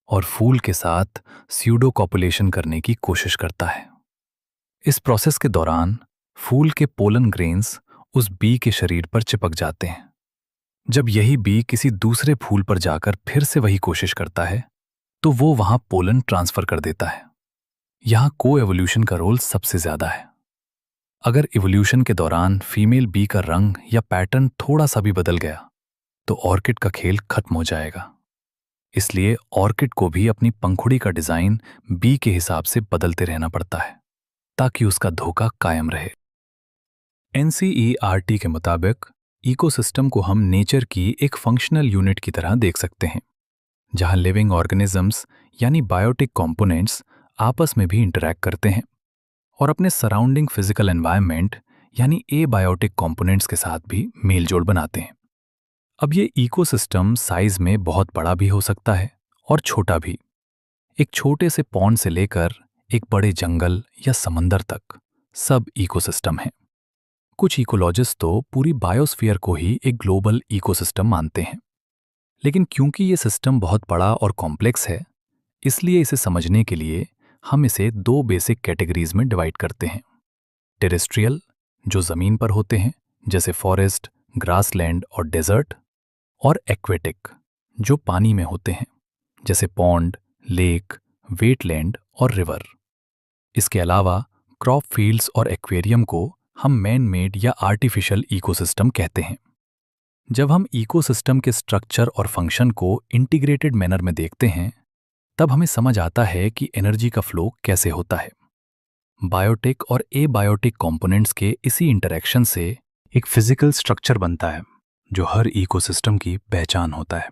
और फूल के साथ स्यूडो कॉपुलेशन करने की कोशिश करता है। इस प्रोसेस के दौरान फूल के पोलन ग्रेन्स उस बी के शरीर पर चिपक जाते हैं। जब यही बी किसी दूसरे फूल पर जाकर फिर से वही कोशिश करता है, तो वो वहां पोलन ट्रांसफर कर देता है। यहां को एवोल्यूशन का रोल सबसे ज्यादा है। अगर इवोल्यूशन के दौरान फीमेल बी का रंग या पैटर्न थोड़ा सा भी बदल गया तो ऑर्किड का खेल खत्म हो जाएगा। इसलिए ऑर्किड को भी अपनी पंखुड़ी का डिजाइन बी के हिसाब से बदलते रहना पड़ता है ताकि उसका धोखा कायम रहे। एनसीईआरटी के मुताबिक इकोसिस्टम को हम नेचर की एक फंक्शनल यूनिट की तरह देख सकते हैं, जहां लिविंग ऑर्गेनिजम्स यानी बायोटिक कंपोनेंट्स आपस में भी इंटरैक्ट करते हैं और अपने सराउंडिंग फिजिकल एनवायरनमेंट यानी एबायोटिक कंपोनेंट्स के साथ भी मेलजोल बनाते हैं। अब ये इकोसिस्टम साइज में बहुत बड़ा भी हो सकता है और छोटा भी। एक छोटे से पॉन्ड से लेकर एक बड़े जंगल या समंदर तक सब इकोसिस्टम हैं। कुछ इकोलॉजिस्ट तो पूरी बायोस्फीयर को ही एक ग्लोबल इकोसिस्टम मानते हैं। लेकिन क्योंकि ये सिस्टम बहुत बड़ा और कॉम्प्लेक्स है, इसलिए इसे समझने के लिए हम इसे दो बेसिक कैटेगरीज में डिवाइड करते हैं। टेरेस्ट्रियल, जो जमीन पर होते हैं जैसे फॉरेस्ट, ग्रासलैंड और डेजर्ट, और एक्वेटिक, जो पानी में होते हैं जैसे पॉन्ड, लेक, वेटलैंड और रिवर। इसके अलावा क्रॉप फील्ड्स और एक्वेरियम को हम मैन मेड या आर्टिफिशियल इकोसिस्टम कहते हैं। जब हम इकोसिस्टम के स्ट्रक्चर और फंक्शन को इंटीग्रेटेड मैनर में देखते हैं, तब हमें समझ आता है कि एनर्जी का फ्लो कैसे होता है। बायोटिक और एबायोटिक कंपोनेंट्स के इसी इंटरैक्शन से एक फिजिकल स्ट्रक्चर बनता है जो हर इकोसिस्टम की पहचान होता है।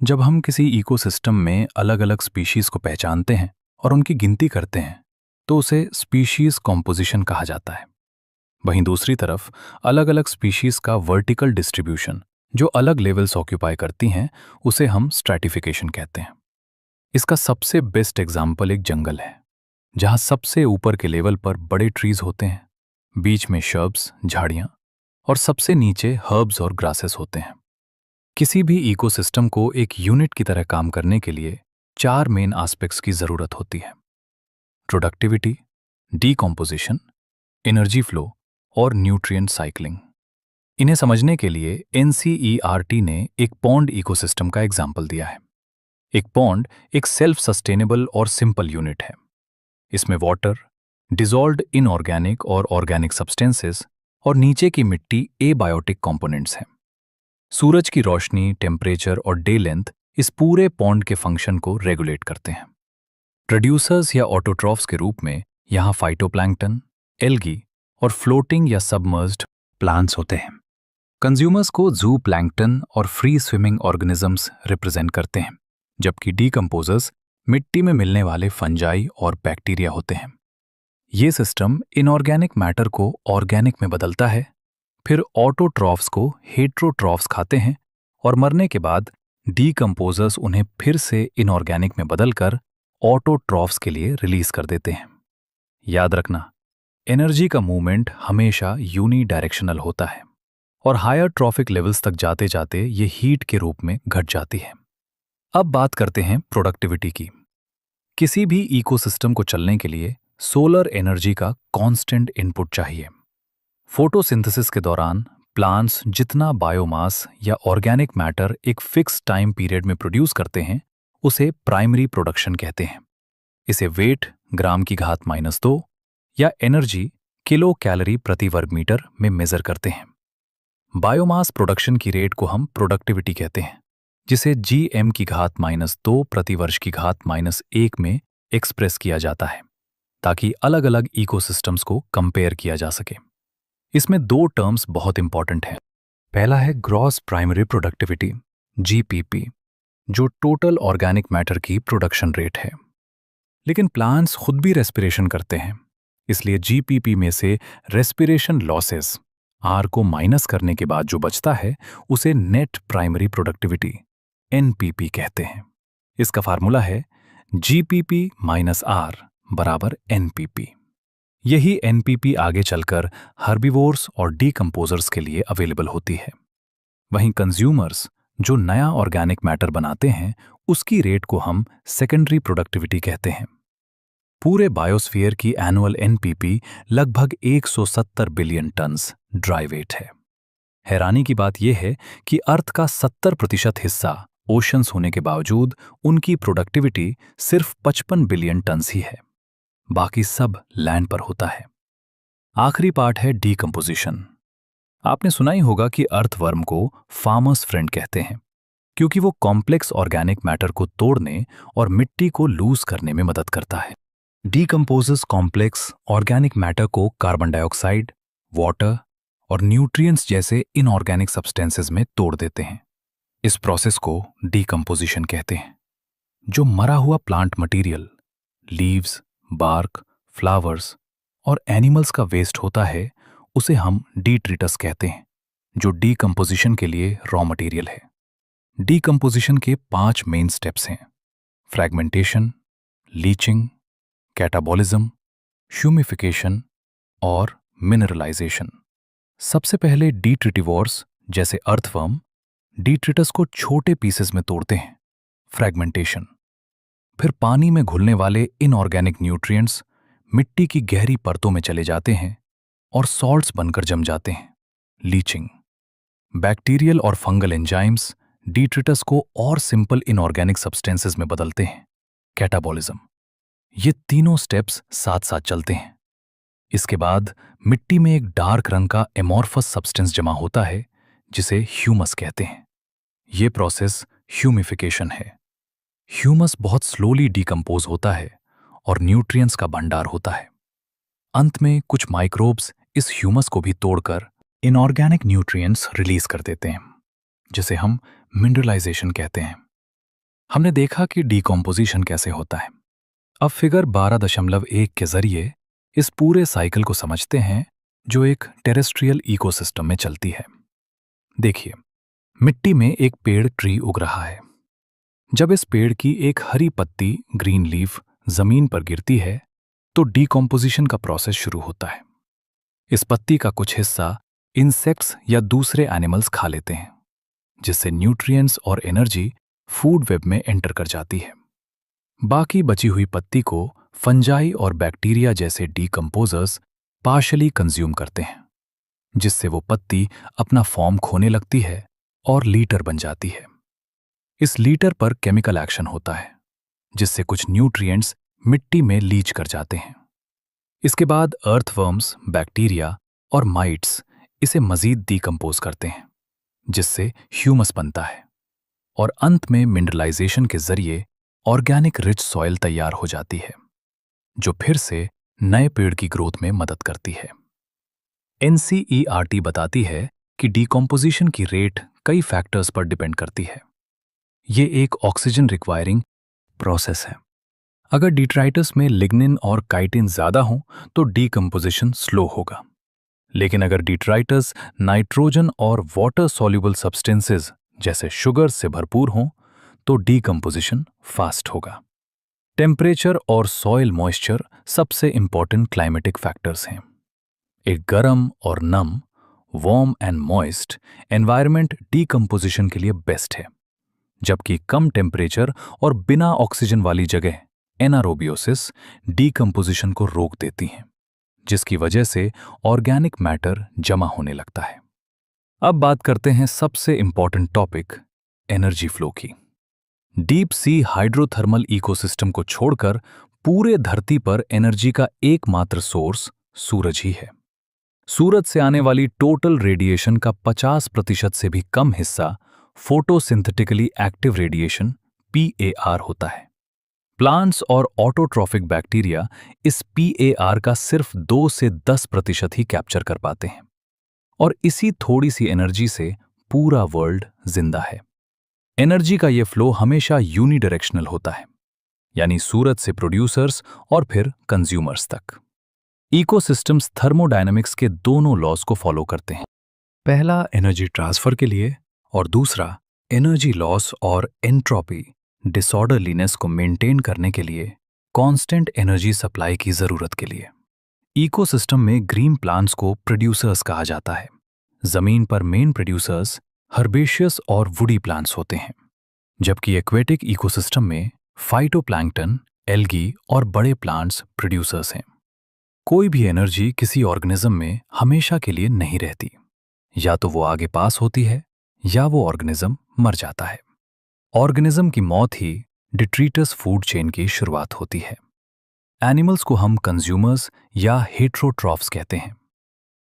जब हम किसी इकोसिस्टम में अलग अलग स्पीशीज को पहचानते हैं और उनकी गिनती करते हैं तो उसे स्पीशीज कॉम्पोजिशन कहा जाता है। वहीं दूसरी तरफ अलग अलग स्पीशीज का वर्टिकल डिस्ट्रीब्यूशन जो अलग लेवल्स ऑक्यूपाई करती हैं उसे हम स्ट्रैटिफिकेशन कहते हैं। इसका सबसे बेस्ट एग्जाम्पल एक जंगल है, जहां सबसे ऊपर के लेवल पर बड़े ट्रीज होते हैं, बीच में शर्ब्स, झाड़ियां, और सबसे नीचे हर्ब्स और ग्रासेस होते हैं। किसी भी इकोसिस्टम को एक यूनिट की तरह काम करने के लिए चार मेन एस्पेक्ट्स की जरूरत होती है: प्रोडक्टिविटी, डीकॉम्पोजिशन, एनर्जी फ्लो और न्यूट्रिएंट साइक्लिंग। इन्हें समझने के लिए एनसीईआरटी ने एक पॉन्ड इकोसिस्टम का एग्जाम्पल दिया है। एक पॉन्ड एक सेल्फ सस्टेनेबल और सिंपल यूनिट है। इसमें वाटर, डिसॉल्व्ड इनऑर्गेनिक और ऑर्गेनिक सब्सटेंसेस और नीचे की मिट्टी एबायोटिक कंपोनेंट्स हैं। सूरज की रोशनी, टेम्परेचर और डे लेंथ इस पूरे पॉन्ड के फंक्शन को रेगुलेट करते हैं। प्रोड्यूसर्स या ऑटोट्रॉफ्स के रूप में यहाँ फाइटोप्लैंक्टन, एल्गी और फ्लोटिंग या सबमर्ज्ड प्लांट्स होते हैं। कंज्यूमर्स को जू प्लैंक्टन और फ्री स्विमिंग ऑर्गेनिजम्स रिप्रेजेंट करते हैं, जबकि डीकंपोजर्स मिट्टी में मिलने वाले फंजाई और बैक्टीरिया होते हैं। ये सिस्टम इनऑर्गेनिक मैटर को ऑर्गेनिक में बदलता है, फिर ऑटोट्रॉफ्स को हेट्रोट्रॉफ्स खाते हैं और मरने के बाद डीकंपोजर्स उन्हें फिर से इनऑर्गेनिक में बदलकर ऑटोट्रॉफ्स के लिए रिलीज कर देते हैं। याद रखना, एनर्जी का मूवमेंट हमेशा यूनी डायरेक्शनल होता है और हायर ट्रॉफिक लेवल्स तक जाते जाते ये हीट के रूप में घट जाती है। अब बात करते हैं प्रोडक्टिविटी की। किसी भी इकोसिस्टम को चलने के लिए सोलर एनर्जी का कांस्टेंट इनपुट चाहिए। फोटोसिंथेसिस के दौरान प्लांट्स जितना बायोमास या ऑर्गेनिक मैटर एक फिक्स टाइम पीरियड में प्रोड्यूस करते हैं, उसे प्राइमरी प्रोडक्शन कहते हैं। इसे वेट ग्राम की घात -2 या एनर्जी किलो कैलोरी प्रति वर्ग मीटर में मेजर करते हैं। बायोमास प्रोडक्शन की रेट को हम प्रोडक्टिविटी कहते हैं, जिसे जीएम की घात -2 प्रति वर्ष की घात -1 में एक्सप्रेस किया जाता है, ताकि अलग अलग इकोसिस्टम्स को कंपेयर किया जा सके। इसमें दो टर्म्स बहुत इंपॉर्टेंट हैं। पहला है ग्रॉस प्राइमरी प्रोडक्टिविटी, जीपीपी, जो टोटल ऑर्गेनिक मैटर की प्रोडक्शन रेट है। लेकिन प्लांट्स खुद भी रेस्पिरेशन करते हैं, इसलिए जीपीपी में से रेस्पिरेशन लॉसेस आर को माइनस करने के बाद जो बचता है उसे नेट प्राइमरी प्रोडक्टिविटी एनपीपी कहते हैं। इसका फार्मूला है जीपीपी माइनस आर बराबर एनपीपी। यही एनपीपी आगे चलकर हर्बीवोर्स और डीकंपोजर्स के लिए अवेलेबल होती है। वहीं कंज्यूमर्स जो नया ऑर्गेनिक मैटर बनाते हैं, उसकी रेट को हम सेकेंडरी प्रोडक्टिविटी कहते हैं। पूरे बायोस्फीयर की एनुअल एनपीपी लगभग 170 बिलियन टन्स ड्राई वेट है। हैरानी की बात यह है कि अर्थ का 70% हिस्सा ओशंस होने के बावजूद उनकी प्रोडक्टिविटी सिर्फ 55 बिलियन टन्स ही है। बाकी सब लैंड पर होता है। आखिरी पार्ट है डीकंपोजिशन। आपने सुना ही होगा कि अर्थवर्म को फार्मर्स फ्रेंड कहते हैं, क्योंकि वो कॉम्प्लेक्स ऑर्गेनिक मैटर को तोड़ने और मिट्टी को लूज करने में मदद करता है। डीकंपोजर्स कॉम्प्लेक्स ऑर्गेनिक मैटर को कार्बन डाइऑक्साइड, वाटर और न्यूट्रिएंट्स जैसे इनऑर्गेनिक सब्सटेंसेस में तोड़ देते हैं। इस प्रोसेस को डीकंपोजिशन कहते हैं। जो मरा हुआ plant material, leaves, bark, flowers और एनिमल्स का वेस्ट होता है, उसे हम डीट्रिटस कहते हैं, जो डीकंपोजिशन के लिए रॉ मटेरियल है। डीकंपोजिशन के 5 मेन स्टेप्स हैं: फ्रैगमेंटेशन, लीचिंग, कैटाबॉलिज्म, ह्यूमिफिकेशन और मिनरलाइजेशन। सबसे पहले डीट्रिटिवोर्स जैसे अर्थवर्म डीट्रिटस को छोटे पीसेस में तोड़ते हैं, फ्रैगमेंटेशन। फिर पानी में घुलने वाले इनऑर्गेनिक न्यूट्रिएंट्स मिट्टी की गहरी परतों में चले जाते हैं और सॉल्ट्स बनकर जम जाते हैं, लीचिंग। बैक्टीरियल और फंगल एंजाइम्स डीट्रिटस को और सिंपल इनऑर्गेनिक सब्सटेंसेस में बदलते हैं, कैटाबॉलिज्म। ये तीनों स्टेप्स साथ साथ चलते हैं। इसके बाद मिट्टी में एक डार्क रंग का एमॉर्फस सब्सटेंस जमा होता है, जिसे ह्यूमस कहते हैं। ये प्रोसेस ह्यूमिफिकेशन है। ह्यूमस बहुत स्लोली डीकंपोज होता है और न्यूट्रिएंट्स का भंडार होता है। अंत में कुछ माइक्रोब्स इस ह्यूमस को भी तोड़कर इनऑर्गेनिक न्यूट्रिएंट्स रिलीज कर देते हैं, जिसे हम मिनरलाइजेशन कहते हैं। हमने देखा कि डीकंपोजिशन कैसे होता है। अब फिगर 12.1 के जरिए इस पूरे साइकिल को समझते हैं, जो एक टेरेस्ट्रियल इकोसिस्टम में चलती है। देखिए, मिट्टी में एक पेड़ ट्री उग रहा है। जब इस पेड़ की एक हरी पत्ती, ग्रीन लीफ, जमीन पर गिरती है, तो डीकंपोजिशन का प्रोसेस शुरू होता है। इस पत्ती का कुछ हिस्सा इंसेक्ट्स या दूसरे एनिमल्स खा लेते हैं, जिससे न्यूट्रिएंट्स और एनर्जी फूड वेब में एंटर कर जाती है। बाकी बची हुई पत्ती को फंजाई और बैक्टीरिया जैसे डीकंपोजर्स पार्शली कंज्यूम करते हैं, जिससे वो पत्ती अपना फॉर्म खोने लगती है और लीटर बन जाती है। इस लीटर पर केमिकल एक्शन होता है, जिससे कुछ न्यूट्रिएंट्स मिट्टी में लीच कर जाते हैं। इसके बाद अर्थवर्म्स, बैक्टीरिया और माइट्स इसे मजीद डीकंपोज करते हैं, जिससे ह्यूमस बनता है, और अंत में मिनरलाइजेशन के जरिए ऑर्गेनिक रिच सॉइल तैयार हो जाती है, जो फिर से नए पेड़ की ग्रोथ में मदद करती है। एनसीईआरटी बताती है कि डीकंपोजिशन की रेट कई फैक्टर्स पर डिपेंड करती है। ये एक ऑक्सीजन रिक्वायरिंग प्रोसेस है। अगर डिट्राइटस में लिग्निन और काइटिन ज्यादा हो तो डीकंपोजिशन स्लो होगा, लेकिन अगर डिट्राइटस नाइट्रोजन और वाटर सॉल्युबल सब्सटेंसेस जैसे शुगर से भरपूर हों तो डीकंपोजिशन फास्ट होगा। टेम्परेचर और सॉइल मॉइस्चर सबसे इंपॉर्टेंट क्लाइमेटिक फैक्टर्स हैं। एक गर्म और नम, warm and moist environment decomposition के लिए बेस्ट है, जबकि कम टेम्परेचर और बिना ऑक्सीजन वाली जगह एनारोबियोसिस डीकंपोजिशन को रोक देती हैं, जिसकी वजह से ऑर्गेनिक मैटर जमा होने लगता है। अब बात करते हैं सबसे इंपॉर्टेंट टॉपिक, एनर्जी फ्लो की। डीप सी हाइड्रोथर्मल इकोसिस्टम को छोड़कर पूरे धरती पर एनर्जी का एकमात्र सोर्स सूरज ही है। सूरज से आने वाली टोटल रेडिएशन का 50% से भी कम हिस्सा फोटोसिंथेटिकली एक्टिव रेडिएशन PAR होता है। प्लांट्स और ऑटोट्रॉफिक बैक्टीरिया इस PAR का सिर्फ 2 से 10% ही कैप्चर कर पाते हैं, और इसी थोड़ी सी एनर्जी से पूरा वर्ल्ड जिंदा है। एनर्जी का ये फ्लो हमेशा यूनिडायरेक्शनल होता है, यानी सूरज से प्रोड्यूसर्स और फिर कंज्यूमर्स तक। इकोसिस्टम्स थर्मोडायनामिक्स के दोनों लॉज को फॉलो करते हैं, पहला एनर्जी ट्रांसफर के लिए और दूसरा एनर्जी लॉस और एंट्रोपी डिसऑर्डरलीनेस को मेंटेन करने के लिए कांस्टेंट एनर्जी सप्लाई की जरूरत के लिए। इकोसिस्टम में ग्रीन प्लांट्स को प्रोड्यूसर्स कहा जाता है। जमीन पर मेन प्रोड्यूसर्स हर्बेशियस और वुडी प्लांट्स होते हैं, जबकि एक्वेटिक इकोसिस्टम में फाइटोप्लैंक्टन, एल्गी और बड़े प्लांट्स प्रोड्यूसर्स हैं। कोई भी एनर्जी किसी ऑर्गेनिज्म में हमेशा के लिए नहीं रहती, या तो वो आगे पास होती है या वो ऑर्गेनिज्म मर जाता है। ऑर्गेनिज्म की मौत ही डिट्रीटस फूड चेन की शुरुआत होती है। एनिमल्स को हम कंज्यूमर्स या हेट्रोट्रॉफ्स कहते हैं,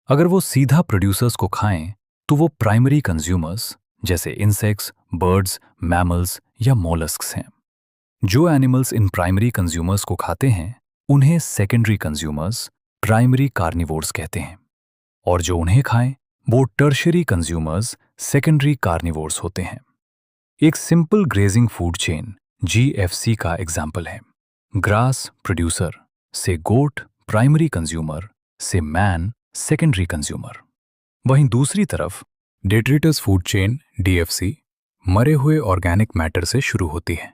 अगर वो सीधा प्रोड्यूसर्स को खाएं तो वो प्राइमरी कंज्यूमर्स जैसे इंसेक्ट्स, बर्ड्स, मैमल्स या मोलस्क्स हैं। जो एनिमल्स इन प्राइमरी कंज्यूमर्स को खाते हैं उन्हें सेकेंडरी कंज्यूमर्स, प्राइमरी कार्निवोर्स कहते हैं, और जो उन्हें खाएं वो टर्शियरी कंज्यूमर्स, सेकेंडरी कार्निवोर्स होते हैं। एक simple grazing food chain GFC का एग्जाम्पल है। ग्रास प्रोड्यूसर से गोट प्राइमरी कंज्यूमर से मैन सेकेंडरी कंज्यूमर। वहीं दूसरी तरफ डेट्रिटस फूड चेन डीएफसी मरे हुए ऑर्गेनिक मैटर से शुरू होती है।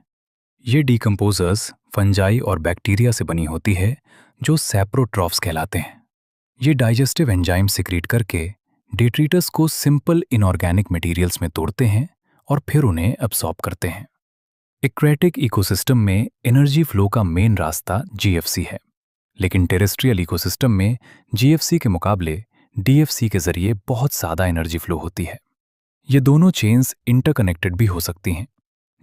ये डीकम्पोजर्स फंजाई और बैक्टीरिया से बनी होती है जो सैप्रोट्रॉफ्स कहलाते हैं। ये डाइजेस्टिव एंजाइम सिक्रीट करके डेट्रिटस को सिंपल इनऑर्गेनिक मटेरियल्स में तोड़ते हैं और फिर उन्हें अब्सॉर्ब करते हैं। एक्वेटिक इकोसिस्टम में एनर्जी फ्लो का मेन रास्ता जीएफसी है, लेकिन टेरेस्ट्रियल इकोसिस्टम में जीएफसी के मुकाबले डीएफसी के जरिए बहुत ज़्यादा एनर्जी फ्लो होती है। ये दोनों चेन्स इंटरकनेक्टेड भी हो सकती हैं,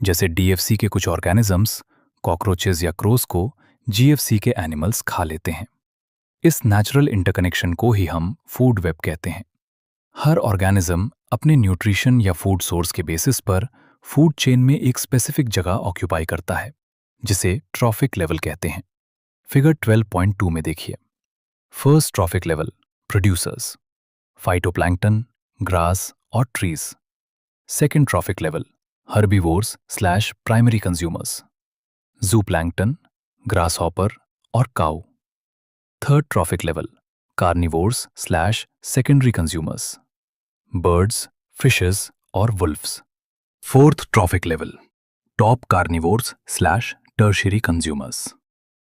जैसे डीएफसी के कुछ ऑर्गेनिजम्स कॉकरोचेस या क्रोस को जीएफसी के एनिमल्स खा लेते हैं। इस नेचुरल इंटरकनेक्शन को ही हम फूड वेब कहते हैं। हर ऑर्गेनिज्म अपने न्यूट्रिशन या फूड सोर्स के बेसिस पर फूड चेन में एक स्पेसिफिक जगह ऑक्यूपाई करता है, जिसे ट्रॉफिक लेवल कहते हैं। फिगर 12.2 में देखिए। First trophic level producers, phytoplankton, grass और trees. Second trophic level herbivores slash primary consumers, zooplankton, grasshopper और cow. Third trophic level carnivores slash secondary consumers, birds, fishes और wolfs. Fourth trophic level top carnivores slash tertiary consumers,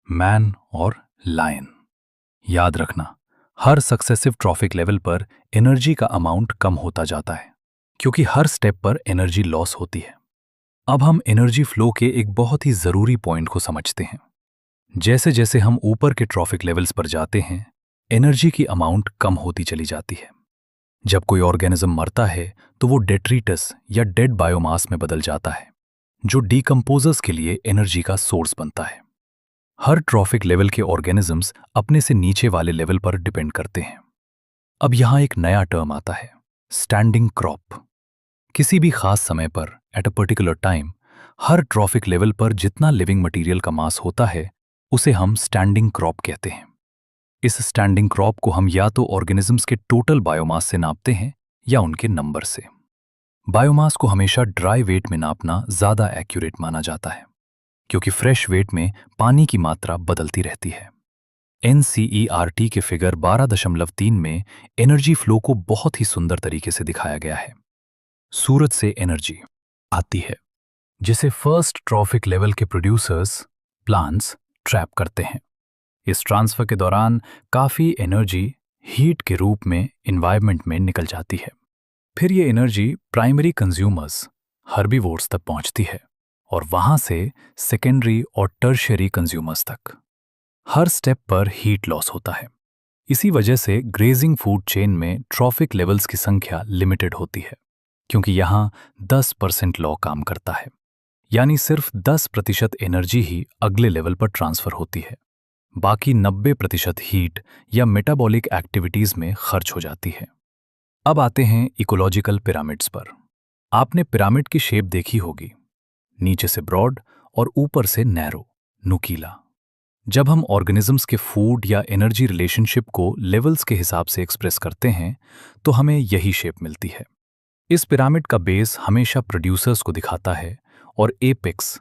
man और lion. याद रखना, हर successive trophic level पर energy का amount कम होता जाता है, क्योंकि हर स्टेप पर एनर्जी लॉस होती है। अब हम एनर्जी फ्लो के एक बहुत ही जरूरी पॉइंट को समझते हैं। जैसे जैसे हम ऊपर के ट्रॉफिक लेवल्स पर जाते हैं, एनर्जी की अमाउंट कम होती चली जाती है। जब कोई ऑर्गेनिज्म मरता है तो वो डेट्रिटस या डेड बायोमास में बदल जाता है, जो डीकम्पोजर्स के लिए एनर्जी का सोर्स बनता है। हर ट्रॉफिक लेवल के ऑर्गेनिजम्स अपने से नीचे वाले लेवल पर डिपेंड करते हैं। अब यहां एक नया टर्म आता है, स्टैंडिंग क्रॉप। किसी भी खास समय पर at a particular time her traffic level पर जितना लिविंग मटेरियल का मास होता है उसे हम स्टैंडिंग क्रॉप कहते हैं। इस स्टैंडिंग क्रॉप को हम या तो ऑर्गेनिजम्स के टोटल बायोमास से नापते हैं या उनके नंबर से। बायोमास को हमेशा ड्राई वेट में नापना ज्यादा एक्यूरेट माना जाता है, क्योंकि फ्रेश वेट में पानी की मात्रा बदलती रहती है। NCERT के फिगर 12.3 में एनर्जी फ्लो को बहुत ही सुंदर तरीके से दिखाया गया है। सूरज से एनर्जी आती है, जिसे फर्स्ट ट्रॉफिक लेवल के प्रोड्यूसर्स प्लांट्स ट्रैप करते हैं। इस ट्रांसफर के दौरान काफ़ी एनर्जी हीट के रूप में एनवायरनमेंट में निकल जाती है। फिर ये एनर्जी प्राइमरी कंज्यूमर्स हर्बीवोर्स तक पहुंचती है और वहां से सेकेंडरी और टर्शियरी कंज्यूमर्स तक। हर स्टेप पर हीट लॉस होता है। इसी वजह से ग्रेजिंग फूड चेन में ट्रॉफिक लेवल्स की संख्या लिमिटेड होती है, क्योंकि यहाँ 10% लॉ काम करता है, यानी सिर्फ 10% एनर्जी ही अगले लेवल पर ट्रांसफर होती है। बाकी 90% हीट या मेटाबॉलिक एक्टिविटीज में खर्च हो जाती है। अब आते हैं इकोलॉजिकल पिरामिड्स पर। आपने पिरामिड की शेप देखी होगी, नीचे से ब्रॉड और ऊपर से नैरो, नुकीला। जब हम ऑर्गेनिजम्स के फूड या एनर्जी रिलेशनशिप को लेवल्स के हिसाब से एक्सप्रेस करते हैं तो हमें यही शेप मिलती है। इस पिरामिड का बेस हमेशा प्रोड्यूसर्स को दिखाता है और एपेक्स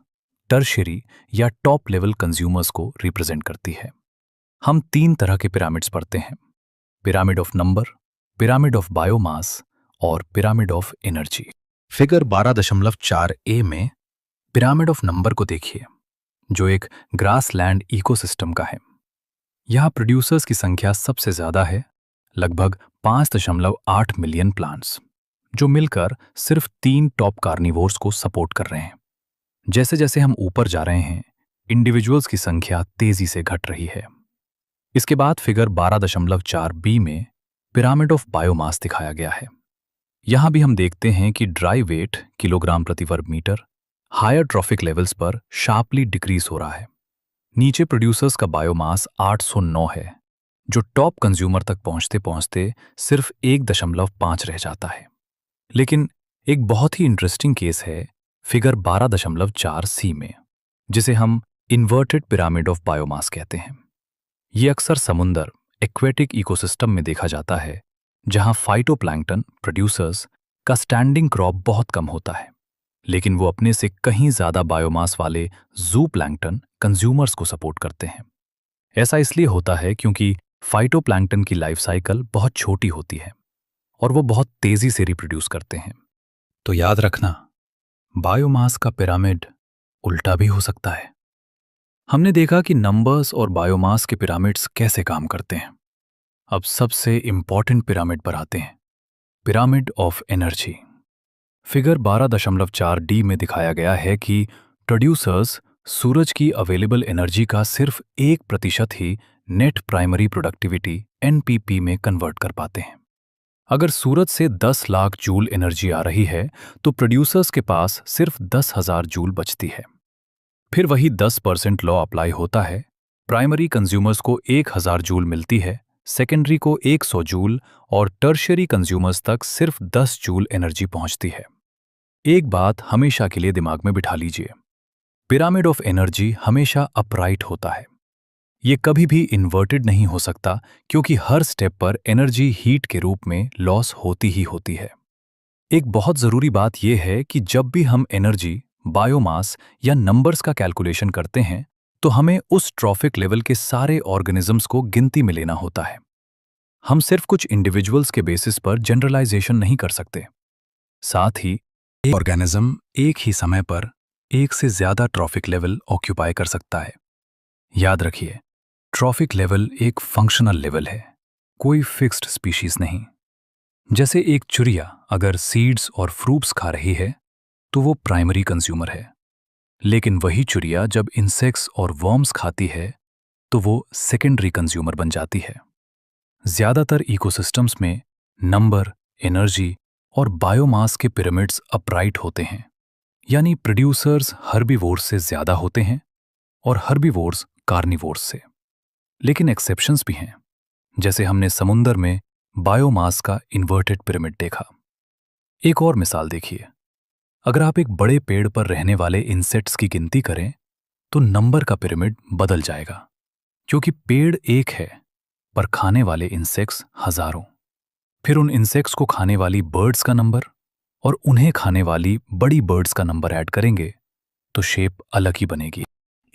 टर्शियरी या टॉप लेवल कंज्यूमर्स को रिप्रेजेंट करती है। हम 3 तरह के पिरामिड्स पढ़ते हैं, pyramid of number, pyramid of biomass और pyramid of energy. Figure 12.4a में पिरामिड ऑफ नंबर को देखिए, जो एक ग्रासलैंड इकोसिस्टम का है। यहाँ प्रोड्यूसर्स की संख्या सबसे ज्यादा है, लगभग 5.8 मिलियन प्लांट्स, जो मिलकर सिर्फ 3 टॉप कार्निवोर्स को सपोर्ट कर रहे हैं। जैसे जैसे हम ऊपर जा रहे हैं, इंडिविजुअल्स की संख्या तेजी से घट रही है। इसके बाद फिगर 12.4b में पिरामिड ऑफ बायोमास दिखाया गया है। यहां भी हम देखते हैं कि ड्राई वेट किलोग्राम प्रति वर्ग मीटर हायर ट्रॉफिक लेवल्स पर शार्पली डिक्रीज हो रहा है। नीचे प्रोड्यूसर्स का बायोमास 809 है, जो टॉप कंज्यूमर तक पहुंचते पहुंचते सिर्फ 1.5 रह जाता है। लेकिन एक बहुत ही इंटरेस्टिंग केस है फिगर 12.4 सी में, जिसे हम इन्वर्टेड पिरामिड ऑफ बायोमास कहते हैं। ये अक्सर समुंदर एक्वेटिक इकोसिस्टम में देखा जाता है, जहां फाइटोप्लैंक्टन प्रोड्यूसर्स का स्टैंडिंग क्रॉप बहुत कम होता है, लेकिन वो अपने से कहीं ज्यादा बायोमास वाले जू प्लैंक्टन कंज्यूमर्स को सपोर्ट करते हैं। ऐसा इसलिए होता है क्योंकि फाइटोप्लैंक्टन की लाइफ साइकिल बहुत छोटी होती है और वो बहुत तेजी से रिप्रोड्यूस करते हैं। तो याद रखना, बायोमास का पिरामिड उल्टा भी हो सकता है। हमने देखा कि नंबर्स और बायोमास के पिरामिड्स कैसे काम करते हैं। अब सबसे इंपॉर्टेंट पिरामिड पर आते हैं, pyramid of energy. Figure 12.4 D में दिखाया गया है कि प्रोड्यूसर्स सूरज की अवेलेबल एनर्जी का सिर्फ 1% ही नेट प्राइमरी प्रोडक्टिविटी एनपीपी में कन्वर्ट कर पाते हैं। अगर सूरज से 10 लाख जूल एनर्जी आ रही है तो प्रोड्यूसर्स के पास सिर्फ 10,000 जूल बचती है। फिर वही 10% लॉ अप्लाई होता है। प्राइमरी कंज्यूमर्स को 1,000 जूल मिलती है, सेकेंडरी को 100 जूल और टर्शियरी कंज्यूमर्स तक सिर्फ 10 जूल एनर्जी पहुंचती है। एक बात हमेशा के लिए दिमाग में बिठा लीजिए, पिरामिड ऑफ एनर्जी हमेशा अपराइट होता है। ये कभी भी इन्वर्टेड नहीं हो सकता क्योंकि हर स्टेप पर एनर्जी हीट के रूप में लॉस होती ही होती है। एक बहुत जरूरी बात यह है कि जब भी हम एनर्जी, बायोमास या नंबर्स का कैलकुलेशन करते हैं तो हमें उस ट्रॉफिक लेवल के सारे ऑर्गेनिजम्स को गिनती में लेना होता है। हम सिर्फ कुछ इंडिविजुअल्स के बेसिस पर जनरलाइजेशन नहीं कर सकते। साथ ही एक ऑर्गेनिज्म एक ही समय पर एक से ज्यादा ट्रॉफिक लेवल ऑक्यूपाई कर सकता है। याद रखिए, ट्रॉफिक लेवल एक फंक्शनल लेवल है, कोई फिक्स्ड स्पीशीज नहीं। जैसे एक चिड़िया अगर सीड्स और फ्रूट्स खा रही है तो वो प्राइमरी कंज्यूमर है, लेकिन वही चिड़िया जब इंसेक्ट्स और वर्म्स खाती है तो वो सेकेंडरी कंज्यूमर बन जाती है। ज्यादातर इकोसिस्टम्स में नंबर, एनर्जी और बायोमास के पिरामिड्स अपराइट होते हैं, यानी प्रोड्यूसर्स हर्बीवोर्स से ज्यादा होते हैं और हर्बीवोर्स कार्निवोर्स से। लेकिन एक्सेप्शंस भी हैं, जैसे हमने समुंदर में बायोमास का इन्वर्टेड पिरामिड देखा। एक और मिसाल देखिए, अगर आप एक बड़े पेड़ पर रहने वाले इंसेक्ट्स की गिनती करें तो नंबर का पिरामिड बदल जाएगा, क्योंकि पेड़ एक है पर खाने वाले इंसेक्ट्स हजारों। फिर उन इंसेक्ट्स को खाने वाली बर्ड्स का नंबर और उन्हें खाने वाली बड़ी बर्ड्स का नंबर ऐड करेंगे तो शेप अलग ही बनेगी।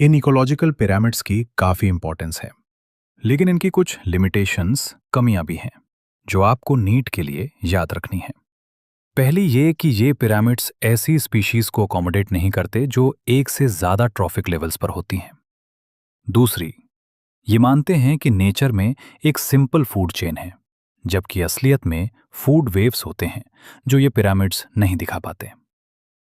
इन इकोलॉजिकल पिरामिड्स की काफी इंपॉर्टेंस है, लेकिन इनकी कुछ लिमिटेशंस, कमियां भी हैं जो आपको नीट के लिए याद रखनी है। पहली ये कि ये पिरामिड्स ऐसी स्पीशीज को अकोमोडेट नहीं करते जो एक से ज्यादा ट्रॉफिक लेवल्स पर होती हैं। दूसरी, ये मानते हैं कि नेचर में एक सिंपल फूड चेन है, जबकि असलियत में फूड वेव्स होते हैं जो ये पिरामिड्स नहीं दिखा पाते।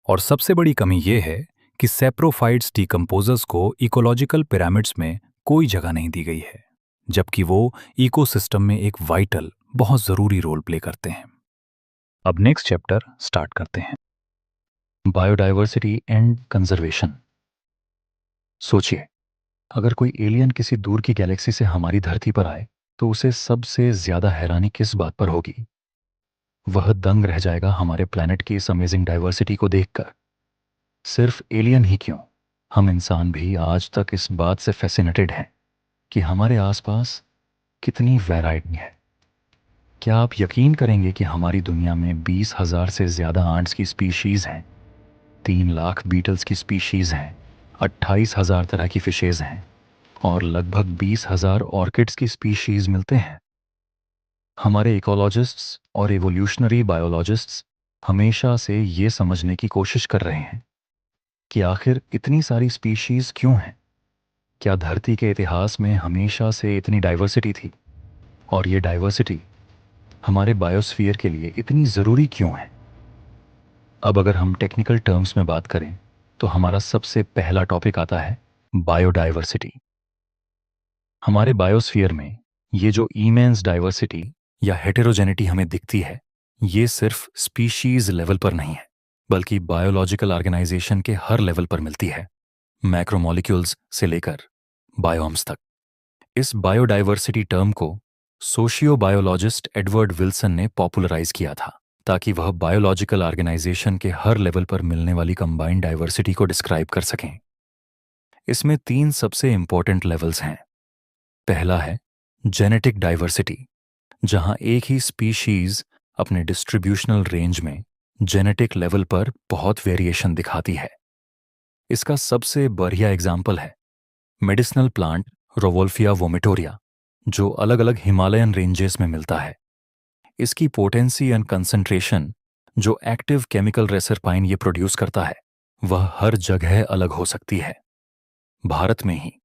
और सबसे बड़ी कमी ये है कि सैप्रोफाइट्स डीकंपोजर्स को इकोलॉजिकल पिरामिड्स में कोई जगह नहीं दी गई है, जबकि वो इकोसिस्टम में एक वाइटल, बहुत जरूरी रोल प्ले करते हैं। अब नेक्स्ट चैप्टर स्टार्ट करते हैं, बायोडायवर्सिटी एंड कंजर्वेशन। सोचिए, अगर कोई एलियन किसी दूर की गैलेक्सी से हमारी धरती पर आए तो उसे सबसे ज्यादा हैरानी किस बात पर होगी? वह दंग रह जाएगा हमारे प्लैनेट की इस अमेजिंग डाइवर्सिटी को देखकर। सिर्फ एलियन ही क्यों, हम इंसान भी आज तक इस बात से फैसिनेटेड हैं कि हमारे आसपास कितनी वैरायटी है। क्या आप यकीन करेंगे कि हमारी दुनिया में 20,000 से ज्यादा आंट्स की स्पीशीज हैं, 3 लाख बीटल्स की स्पीशीज हैं, 28,000 तरह की फिशेज हैं और लगभग 20,000 ऑर्किड्स की स्पीशीज मिलते हैं। हमारे इकोलॉजिस्ट्स और एवोल्यूशनरी बायोलॉजिस्ट्स हमेशा से ये समझने की कोशिश कर रहे हैं कि आखिर इतनी सारी स्पीशीज क्यों हैं। क्या धरती के इतिहास में हमेशा से इतनी डाइवर्सिटी थी? और ये डाइवर्सिटी हमारे बायोस्फीयर के लिए इतनी ज़रूरी क्यों है? अब अगर हम टेक्निकल टर्म्स में बात करें तो हमारा सबसे पहला टॉपिक आता है बायोडाइवर्सिटी। हमारे बायोस्फीयर में ये जो इमेंस डाइवर्सिटी या हेटेरोजेनिटी हमें दिखती है, ये सिर्फ स्पीशीज लेवल पर नहीं है, बल्कि बायोलॉजिकल ऑर्गेनाइजेशन के हर लेवल पर मिलती है, मैक्रोमोलिक्यूल्स से लेकर बायोम्स तक। इस बायोडाइवर्सिटी टर्म को सोशियो बायोलॉजिस्ट एडवर्ड विल्सन ने पॉपुलराइज किया था, ताकि वह बायोलॉजिकल ऑर्गेनाइजेशन के हर लेवल पर मिलने वाली कंबाइंड डाइवर्सिटी को डिस्क्राइब कर सकें। इसमें 3 सबसे इंपॉर्टेंट लेवल्स हैं। पहला है जेनेटिक डाइवर्सिटी, जहां एक ही स्पीशीज अपने डिस्ट्रीब्यूशनल रेंज में जेनेटिक लेवल पर बहुत वेरिएशन दिखाती है। इसका सबसे बढ़िया एग्जाम्पल है मेडिसिनल प्लांट रोवोल्फिया वोमिटोरिया, जो अलग अलग हिमालयन रेंजेस में मिलता है। इसकी पोटेंसी एंड कंसंट्रेशन जो एक्टिव केमिकल रेसरपाइन ये प्रोड्यूस करता है, वह हर जगह अलग हो सकती है। भारत में ही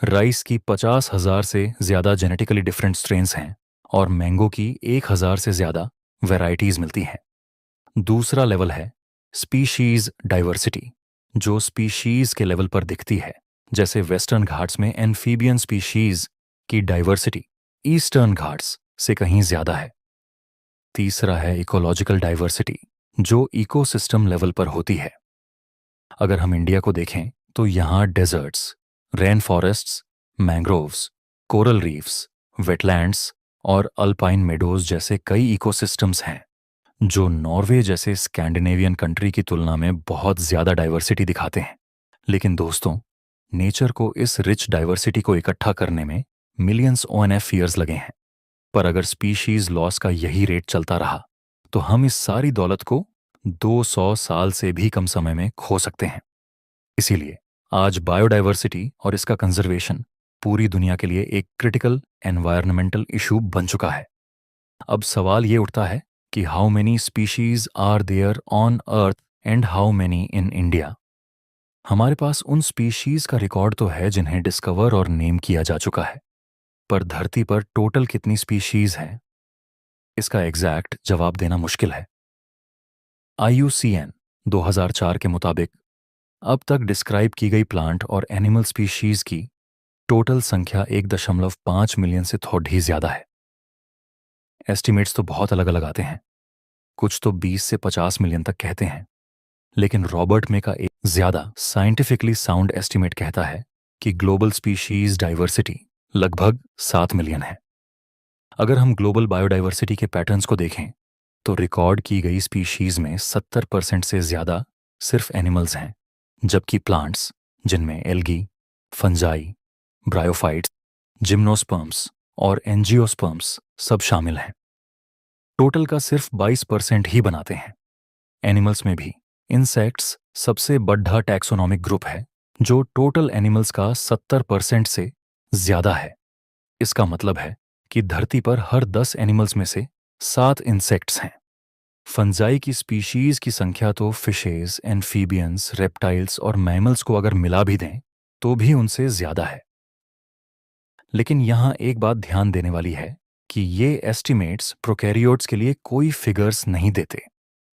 राइस की 50,000 से ज्यादा जेनेटिकली डिफरेंट स्ट्रेन्स हैं और मैंगो की 1,000 से ज्यादा वैरायटीज मिलती हैं। दूसरा लेवल है स्पीशीज डाइवर्सिटी, जो स्पीशीज के लेवल पर दिखती है, जैसे वेस्टर्न घाट्स में एम्फीबियन स्पीशीज की डाइवर्सिटी ईस्टर्न घाट्स से कहीं ज्यादा है। तीसरा है इकोलॉजिकल डाइवर्सिटी, जो इकोसिस्टम लेवल पर होती है। अगर हम इंडिया को देखें तो यहाँ deserts, rain forests, mangroves, coral reefs, wetlands और अल्पाइन मेडोज जैसे कई इकोसिस्टम्स हैं, जो नॉर्वे जैसे स्कैंडिनेवियन कंट्री की तुलना में बहुत ज्यादा डाइवर्सिटी दिखाते हैं। लेकिन दोस्तों, नेचर को इस रिच डाइवर्सिटी को इकट्ठा करने में मिलियंस ONF ईयर्स लगे हैं। पर अगर स्पीशीज लॉस का यही रेट चलता रहा तो हम इस सारी दौलत को 200 साल से भी कम समय में खो सकते हैं। इसीलिए आज बायोडाइवर्सिटी और इसका कंजर्वेशन पूरी दुनिया के लिए एक क्रिटिकल एनवायरमेंटल इशू बन चुका है। अब सवाल ये उठता है कि how many species are there on earth and how many in India. हमारे पास उन स्पीशीज का रिकॉर्ड तो है जिन्हें डिस्कवर और नेम किया जा चुका है, पर धरती पर टोटल कितनी स्पीशीज हैं, इसका एग्जैक्ट जवाब देना मुश्किल है। IUCN 2004 के मुताबिक अब तक डिस्क्राइब की गई प्लांट और एनिमल स्पीशीज की टोटल संख्या 1.5 मिलियन से थोड़ी ज्यादा है। एस्टिमेट्स तो बहुत अलग अलग आते हैं, कुछ तो 20 से 50 मिलियन तक कहते हैं, लेकिन रॉबर्ट मे का एक ज्यादा साइंटिफिकली साउंड एस्टिमेट कहता है कि ग्लोबल स्पीशीज डाइवर्सिटी लगभग 7 मिलियन है। अगर हम ग्लोबल बायोडाइवर्सिटी के पैटर्न्स को देखें तो रिकॉर्ड की गई स्पीशीज में 70% से ज्यादा सिर्फ एनिमल्स हैं, जबकि प्लांट्स, जिनमें एल्गी, फंजाई, ब्रायोफाइट्स, जिम्नोस्पर्म्स और एंजियोस्पर्म्स सब शामिल हैं, टोटल का सिर्फ 22% ही बनाते हैं। एनिमल्स में भी इंसेक्ट्स सबसे बड़ा टैक्सोनॉमिक ग्रुप है, जो टोटल एनिमल्स का 70% से ज्यादा है। इसका मतलब है कि धरती पर हर 10 एनिमल्स में से 7 इंसेक्ट्स हैं। फंजाई की स्पीशीज की संख्या तो फिशेज, एम्फीबियंस, रेप्टाइल्स और मैमल्स को अगर मिला भी दें तो भी उनसे ज्यादा है। लेकिन यहां एक बात ध्यान देने वाली है कि ये एस्टिमेट्स प्रोकैरियोट्स के लिए कोई फिगर्स नहीं देते।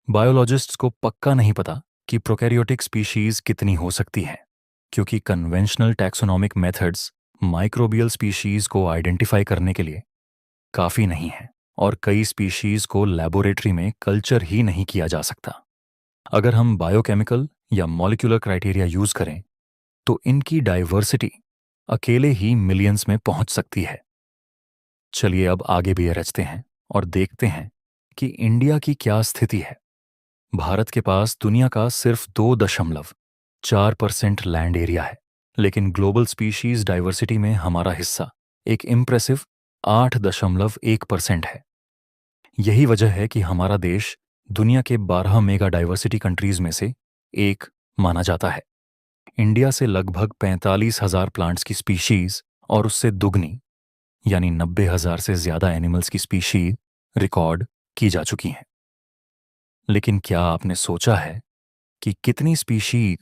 बायोलॉजिस्ट्स को पक्का नहीं पता कि प्रोकैरियोटिक स्पीशीज कितनी हो सकती है, क्योंकि conventional taxonomic methods microbial species को आइडेंटिफाई करने के लिए काफी नहीं है और कई स्पीशीज को लैबोरेटरी में कल्चर ही नहीं किया जा सकता। अगर हम बायोकेमिकल या मॉलिक्यूलर क्राइटेरिया यूज करें तो इनकी डाइवर्सिटी अकेले ही मिलियंस में पहुंच सकती है। चलिए अब आगे भी रचते हैं और देखते हैं कि इंडिया की क्या स्थिति है। भारत के पास दुनिया का सिर्फ 2.4% लैंड एरिया है, लेकिन ग्लोबल स्पीशीज डाइवर्सिटी में हमारा हिस्सा एक इम्प्रेसिव 8.1% है। यही वजह है कि हमारा देश दुनिया के 12 मेगा डाइवर्सिटी कंट्रीज में से एक माना जाता है। इंडिया से लगभग 45,000 प्लांट्स की स्पीशीज और उससे दुगनी यानी 90,000 से ज्यादा एनिमल्स की स्पीशीज रिकॉर्ड की जा चुकी हैं। लेकिन क्या आपने सोचा है कि कितनी स्पीशीज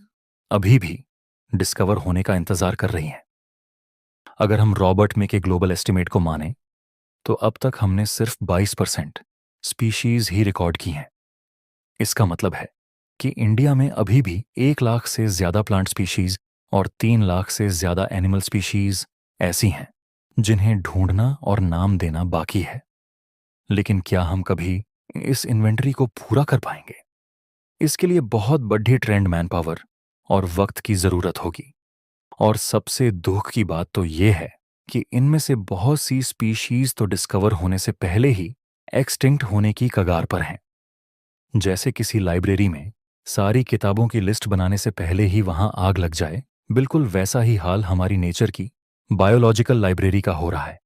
अभी भी डिस्कवर होने का इंतजार कर रही हैं? अगर हम रॉबर्ट मे के ग्लोबल एस्टिमेट को माने तो अब तक हमने सिर्फ 22% स्पीशीज ही रिकॉर्ड की हैं। इसका मतलब है कि इंडिया में अभी भी 1 लाख से ज्यादा प्लांट स्पीशीज और 3 लाख से ज्यादा एनिमल स्पीशीज ऐसी हैं जिन्हें ढूंढना और नाम देना बाकी है। लेकिन क्या हम कभी इस इन्वेंटरी को पूरा कर पाएंगे? इसके लिए बहुत बड़ी ट्रेंड मैन पावर और वक्त की जरूरत होगी। और सबसे दुख की बात तो यह है कि इनमें से बहुत सी स्पीशीज तो डिस्कवर होने से पहले ही एक्सटिंक्ट होने की कगार पर हैं। जैसे किसी लाइब्रेरी में सारी किताबों की लिस्ट बनाने से पहले ही वहां आग लग जाए, बिल्कुल वैसा ही हाल हमारी नेचर की बायोलॉजिकल लाइब्रेरी का हो रहा है।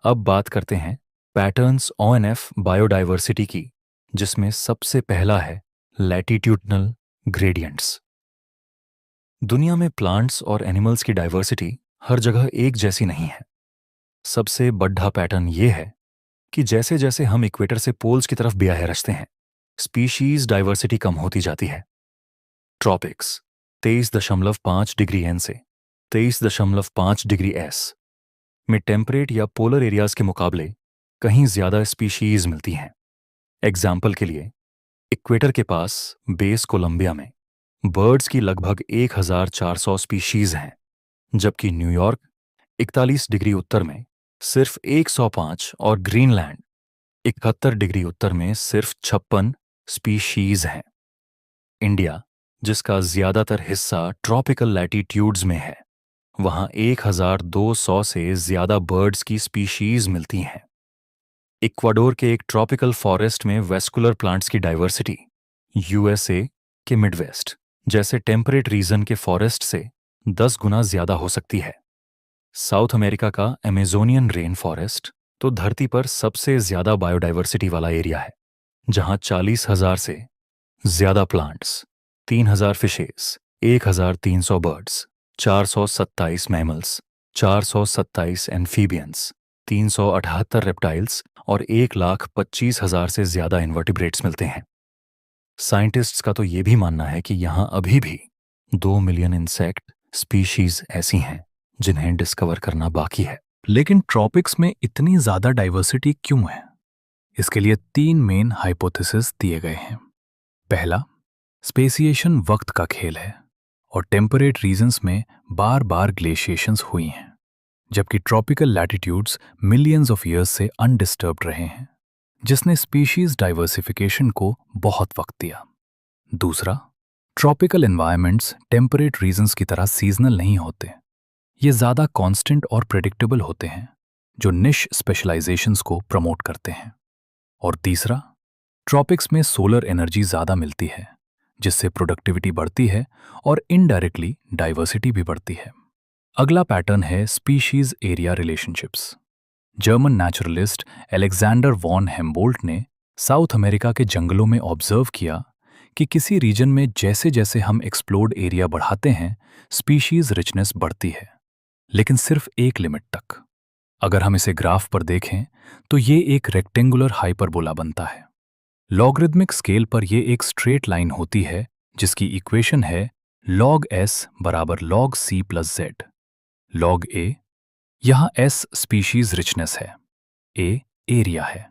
अब बात करते हैं पैटर्न्स ONF बायोडाइवर्सिटी की, जिसमें सबसे पहला है लैटिट्यूडनल ग्रेडियंट्स। दुनिया में प्लांट्स और एनिमल्स की डाइवर्सिटी हर जगह एक जैसी नहीं है। सबसे बड़ा पैटर्न ये है कि जैसे जैसे हम इक्वेटर से पोल्स की तरफ ब्याह रचते हैं, स्पीशीज डाइवर्सिटी कम होती जाती है। ट्रॉपिक्स 23.5 डिग्री एन से 23.5 डिग्री एस में टेम्परेट या पोलर एरियाज के मुकाबले कहीं ज्यादा स्पीशीज मिलती हैं। एग्जाम्पल के लिए इक्वेटर के पास बेस कोलंबिया में बर्ड्स की लगभग 1400 स्पीशीज हैं, जबकि न्यूयॉर्क 41 डिग्री उत्तर में सिर्फ 105 और ग्रीनलैंड 71 डिग्री उत्तर में सिर्फ 56 स्पीशीज हैं। इंडिया, जिसका ज्यादातर हिस्सा ट्रॉपिकल लैटिट्यूड्स में है, वहां 1200 से ज्यादा बर्ड्स की स्पीशीज मिलती हैं। इक्वाडोर के एक ट्रॉपिकल फॉरेस्ट में वेस्कुलर प्लांट्स की डाइवर्सिटी USA के मिडवेस्ट जैसे टेम्परेट रीजन के फॉरेस्ट से 10 गुना ज्यादा हो सकती है। साउथ अमेरिका का अमेजोनियन रेन फॉरेस्ट तो धरती पर सबसे ज्यादा बायोडाइवर्सिटी वाला एरिया है, जहां 40,000 से ज्यादा plants, 3,000 fishes, 1,300 birds, 427 mammals, 427 amphibians, 378 reptiles और 1,25,000 से ज्यादा इन्वर्टिब्रेट्स मिलते हैं। साइंटिस्ट्स का तो ये भी मानना है कि यहां अभी भी 2 मिलियन इंसेक्ट स्पीशीज ऐसी हैं जिन्हें डिस्कवर करना बाकी है। लेकिन ट्रॉपिक्स में इतनी ज्यादा डाइवर्सिटी क्यों है? इसके लिए 3 मेन हाइपोथेसिस दिए गए हैं। पहला, स्पेसिएशन वक्त का खेल है और टेम्परेट रीजन्स में बार बार ग्लेशिएशंस हुई हैं, जबकि tropical latitudes millions of years से अनडिस्टर्ब्ड रहे हैं, जिसने स्पीशीज डाइवर्सिफिकेशन को बहुत वक्त दिया। दूसरा, ट्रॉपिकल एनवायरनमेंट्स टेम्परेट रीजन्स की तरह सीजनल नहीं होते। ये ज़्यादा कांस्टेंट और प्रेडिक्टेबल होते हैं, जो निश स्पेशलाइजेशंस को प्रमोट करते हैं। और तीसरा, ट्रॉपिक्स में सोलर एनर्जी ज़्यादा मिलती है, जिससे प्रोडक्टिविटी बढ़ती है और इनडायरेक्टली डाइवर्सिटी भी बढ़ती है। अगला पैटर्न है species area relationships. German naturalist Alexander von Humboldt ने साउथ अमेरिका के जंगलों में ऑब्जर्व किया कि किसी रीजन में जैसे जैसे हम एक्सप्लोर्ड एरिया बढ़ाते हैं, स्पीशीज रिचनेस बढ़ती है, लेकिन सिर्फ एक लिमिट तक। अगर हम इसे ग्राफ पर देखें तो ये एक रेक्टेंगुलर हाइपरबोला बनता है। लॉगरिदमिक स्केल पर ये एक स्ट्रेट लाइन होती है, जिसकी इक्वेशन है log s बराबर log c plus z। log a, यहाँ s स्पीशीज रिचनेस है, a एरिया है,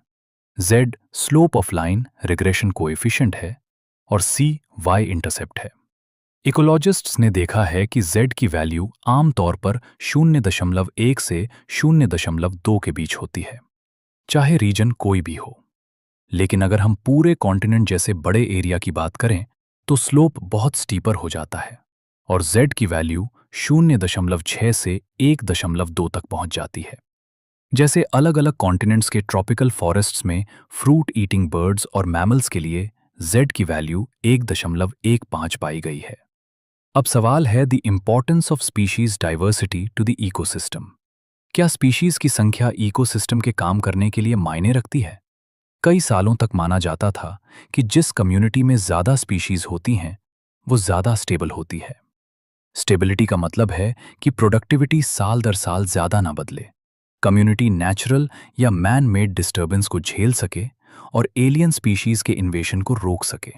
z slope of line regression coefficient है और c y इंटरसेप्ट है। इकोलॉजिस्ट्स ने देखा है कि z की वैल्यू आमतौर पर 0.1 से 0.2 के बीच होती है, चाहे रीजन कोई भी हो। लेकिन अगर हम पूरे कॉन्टिनेंट जैसे बड़े एरिया की बात करें तो स्लोप बहुत स्टीपर हो जाता है और z की वैल्यू 0.6 से 1.2 तक पहुंच जाती है। जैसे अलग अलग कॉन्टिनेंट्स के ट्रॉपिकल फॉरेस्ट्स में फ्रूट ईटिंग बर्ड्स और मैमल्स के लिए z की वैल्यू 1.15 पाई गई है। अब सवाल है the importance of species diversity to the ecosystem. क्या स्पीशीज की संख्या इकोसिस्टम के काम करने के लिए मायने रखती है? कई सालों तक माना जाता था कि जिस कम्युनिटी में ज्यादा स्पीशीज होती हैं, वो ज्यादा स्टेबल होती है। स्टेबिलिटी का मतलब है कि प्रोडक्टिविटी साल दर साल ज्यादा ना बदले, कम्युनिटी नेचुरल या मैन मेड डिस्टर्बेंस को झेल सके और एलियन स्पीशीज के इन्वेशन को रोक सके।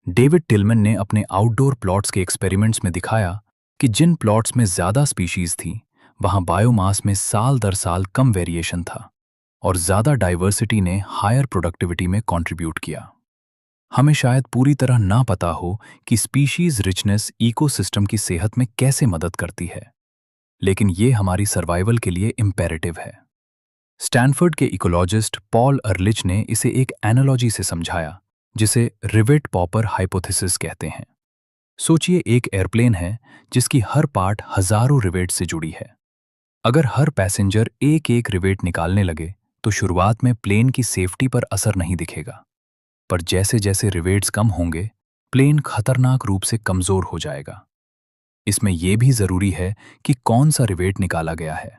डेविड टिलमन ने अपने आउटडोर प्लॉट्स के एक्सपेरिमेंट्स में दिखाया कि जिन प्लॉट्स में ज्यादा स्पीशीज थी, वहां बायोमास में साल दर साल कम वेरिएशन था और ज्यादा डाइवर्सिटी ने हायर प्रोडक्टिविटी में कंट्रीब्यूट किया। हमें शायद पूरी तरह ना पता हो कि स्पीशीज रिचनेस इकोसिस्टम की सेहत में कैसे मदद करती है, लेकिन ये हमारी सर्वाइवल के लिए इम्पेरेटिव है। स्टैनफोर्ड के इकोलॉजिस्ट पॉल अर्लिच ने इसे एक एनालॉजी से समझाया, जिसे रिवेट पॉपर हाइपोथेसिस कहते हैं। सोचिए एक एयरप्लेन है जिसकी हर पार्ट हजारों रिवेट से जुड़ी है। अगर हर पैसेंजर एक एक रिवेट निकालने लगे तो शुरुआत में प्लेन की सेफ्टी पर असर नहीं दिखेगा, पर जैसे जैसे रिवेट्स कम होंगे प्लेन खतरनाक रूप से कमजोर हो जाएगा। इसमें यह भी जरूरी है कि कौन सा रिवेट निकाला गया है।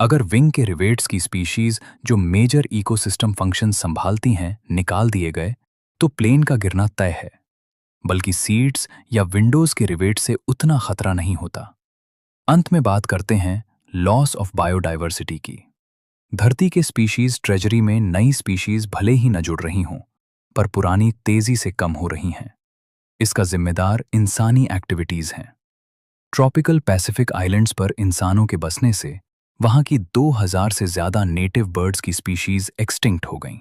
अगर विंग के रिवेट्स की स्पीशीज जो मेजर इकोसिस्टम फंक्शन संभालती हैं निकाल दिए गए तो प्लेन का गिरना तय है, बल्कि सीट्स या विंडोज के रिवेट से उतना खतरा नहीं होता। अंत में बात करते हैं लॉस ऑफ बायोडाइवर्सिटी की। धरती के स्पीशीज ट्रेजरी में नई स्पीशीज भले ही न जुड़ रही हों, पर पुरानी तेजी से कम हो रही हैं। इसका जिम्मेदार इंसानी एक्टिविटीज हैं। ट्रॉपिकल पैसिफिक आइलैंड्स पर इंसानों के बसने से वहां की 2000 से ज्यादा नेटिव बर्ड्स की स्पीशीज एक्सटिंक्ट हो गईं।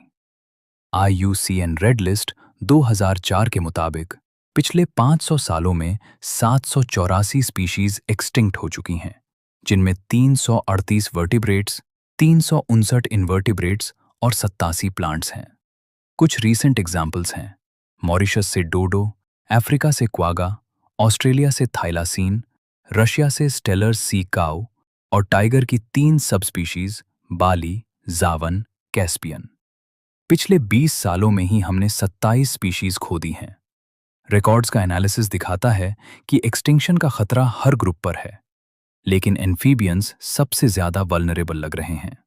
IUCN रेड लिस्ट 2004 के मुताबिक पिछले 500 सालों में 784 स्पीशीज एक्सटिंक्ट हो चुकी हैं, जिनमें 338 वर्टिब्रेट्स, 359 इनवर्टिब्रेट्स और 87 प्लांट्स हैं। कुछ रीसेंट एग्जाम्पल्स हैं मॉरिशस से डोडो, अफ्रीका से क्वागा, ऑस्ट्रेलिया से थाइलासीन, रशिया से स्टेलर सी काउ और टाइगर की 3 सब स्पीशीज बाली, जावन, कैस्पियन। पिछले 20 सालों में ही हमने 27 स्पीशीज खो दी हैं। रिकॉर्ड्स का एनालिसिस दिखाता है कि एक्सटिंक्शन का खतरा हर ग्रुप पर है, लेकिन एम्फीबियंस सबसे ज्यादा वल्नरेबल लग रहे हैं।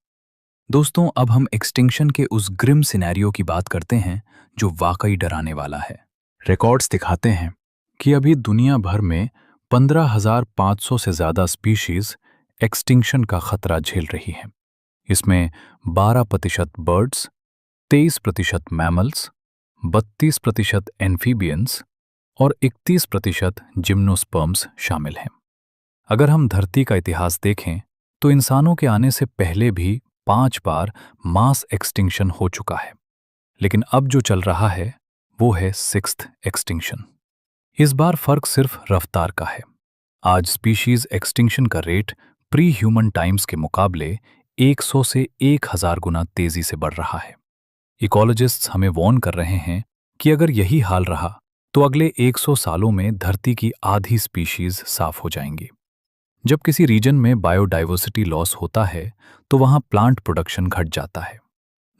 दोस्तों, अब हम एक्सटिंक्शन के उस ग्रिम सिनेरियो की बात करते हैं जो वाकई डराने वाला है। रिकॉर्ड्स दिखाते हैं कि अभी दुनिया भर में 15,500 से ज्यादा स्पीशीज एक्सटिंक्शन का खतरा झेल रही है। इसमें 12% बर्ड्स, 23% मैमल्स, 32% एम्फीबियंस और 31% जिम्नोस्पर्म्स शामिल हैं। अगर हम धरती का इतिहास देखें तो इंसानों के आने से पहले भी 5 बार मास एक्सटिंक्शन हो चुका है, लेकिन अब जो चल रहा है वो है 6th एक्सटिंक्शन। इस बार फर्क सिर्फ रफ्तार का है। आज स्पीशीज एक्सटिंक्शन का रेट प्री ह्यूमन टाइम्स के मुकाबले 100 से 1000 गुना तेजी से बढ़ रहा है। इकोलॉजिस्ट्स हमें वॉर्न कर रहे हैं कि अगर यही हाल रहा तो अगले 100 सालों में धरती की आधी स्पीशीज साफ हो जाएंगी। जब किसी रीजन में बायोडाइवर्सिटी लॉस होता है तो वहां प्लांट प्रोडक्शन घट जाता है,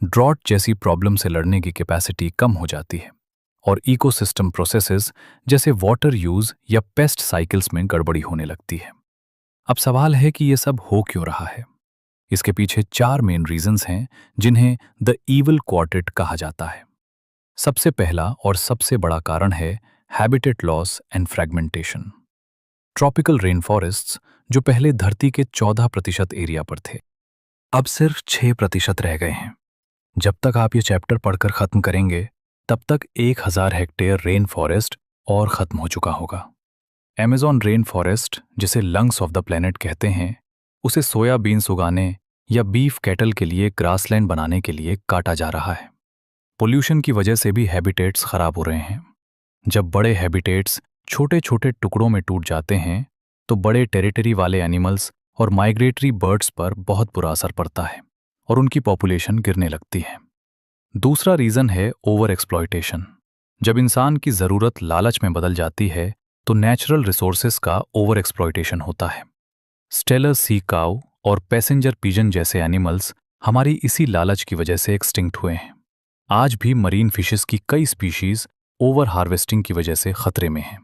ड्रॉट जैसी प्रॉब्लम से लड़ने की कैपेसिटी कम हो जाती है और इकोसिस्टम प्रोसेसेस जैसे वाटर यूज या पेस्ट साइकिल्स में गड़बड़ी होने लगती है। अब सवाल है कि यह सब हो क्यों रहा है। इसके पीछे 4 मेन रीजंस हैं जिन्हें द ईवल क्वार्टेट कहा जाता है। सबसे पहला और सबसे बड़ा कारण है habitat loss and fragmentation. Tropical rain forests जो पहले धरती के 14% एरिया पर थे, अब सिर्फ 6% रह गए हैं। जब तक आप ये चैप्टर पढ़कर खत्म करेंगे तब तक 1000 हेक्टेयर रेन फॉरेस्ट और खत्म हो चुका होगा। अमेज़न रेन फॉरेस्ट, जिसे लंग्स ऑफ द प्लेनेट कहते हैं, उसे सोया बीन्स उगाने या बीफ कैटल के लिए ग्रासलैंड बनाने के लिए काटा जा रहा है। पोल्यूशन की वजह से भी हैबिटेट्स खराब हो रहे हैं। जब बड़े हैबिटेट्स छोटे छोटे टुकड़ों में टूट जाते हैं तो बड़े टेरिटरी वाले एनिमल्स और माइग्रेटरी बर्ड्स पर बहुत बुरा असर पड़ता है और उनकी पॉपुलेशन गिरने लगती है। दूसरा रीजन है ओवर एक्सप्लॉयटेशन। जब इंसान की ज़रूरत लालच में बदल जाती है तो नेचुरल रिसोर्सेज का ओवर एक्सप्लॉयटेशन होता है। स्टेलर सी काउ और पैसेंजर पिजन जैसे एनिमल्स हमारी इसी लालच की वजह से एक्सटिंक्ट हुए हैं। आज भी मरीन फिशेस की कई स्पीशीज ओवर हार्वेस्टिंग की वजह से खतरे में हैं।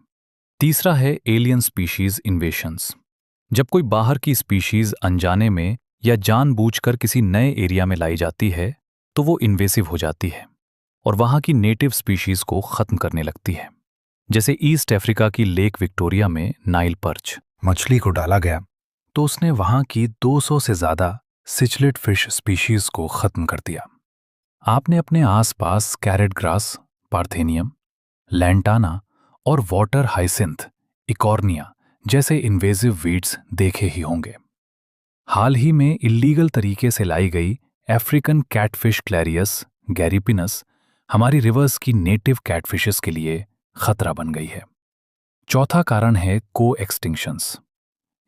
तीसरा है एलियन स्पीशीज इन्वेशंस। जब कोई बाहर की स्पीशीज अनजाने में या जानबूझकर किसी नए एरिया में लाई जाती है तो वो इन्वेसिव हो जाती है और वहां की नेटिव स्पीशीज को खत्म करने लगती है। जैसे ईस्ट अफ्रीका की लेक विक्टोरिया में नाइल पर्च मछली को डाला गया तो उसने वहां की 200 से ज्यादा सिचलेट फिश स्पीशीज को खत्म कर दिया। आपने अपने आसपास कैरेट ग्रास, पार्थेनियम, लैंटाना और वाटर हाइसिंथ, इकॉर्निया जैसे इन्वेजिव वीड्स देखे ही होंगे। हाल ही में इल्लीगल तरीके से लाई गई अफ्रीकन कैटफिश क्लैरियस गैरिपिनस हमारी रिवर्स की नेटिव कैटफिशेस के लिए खतरा बन गई है। चौथा कारण है को एक्सटिंक्शंस,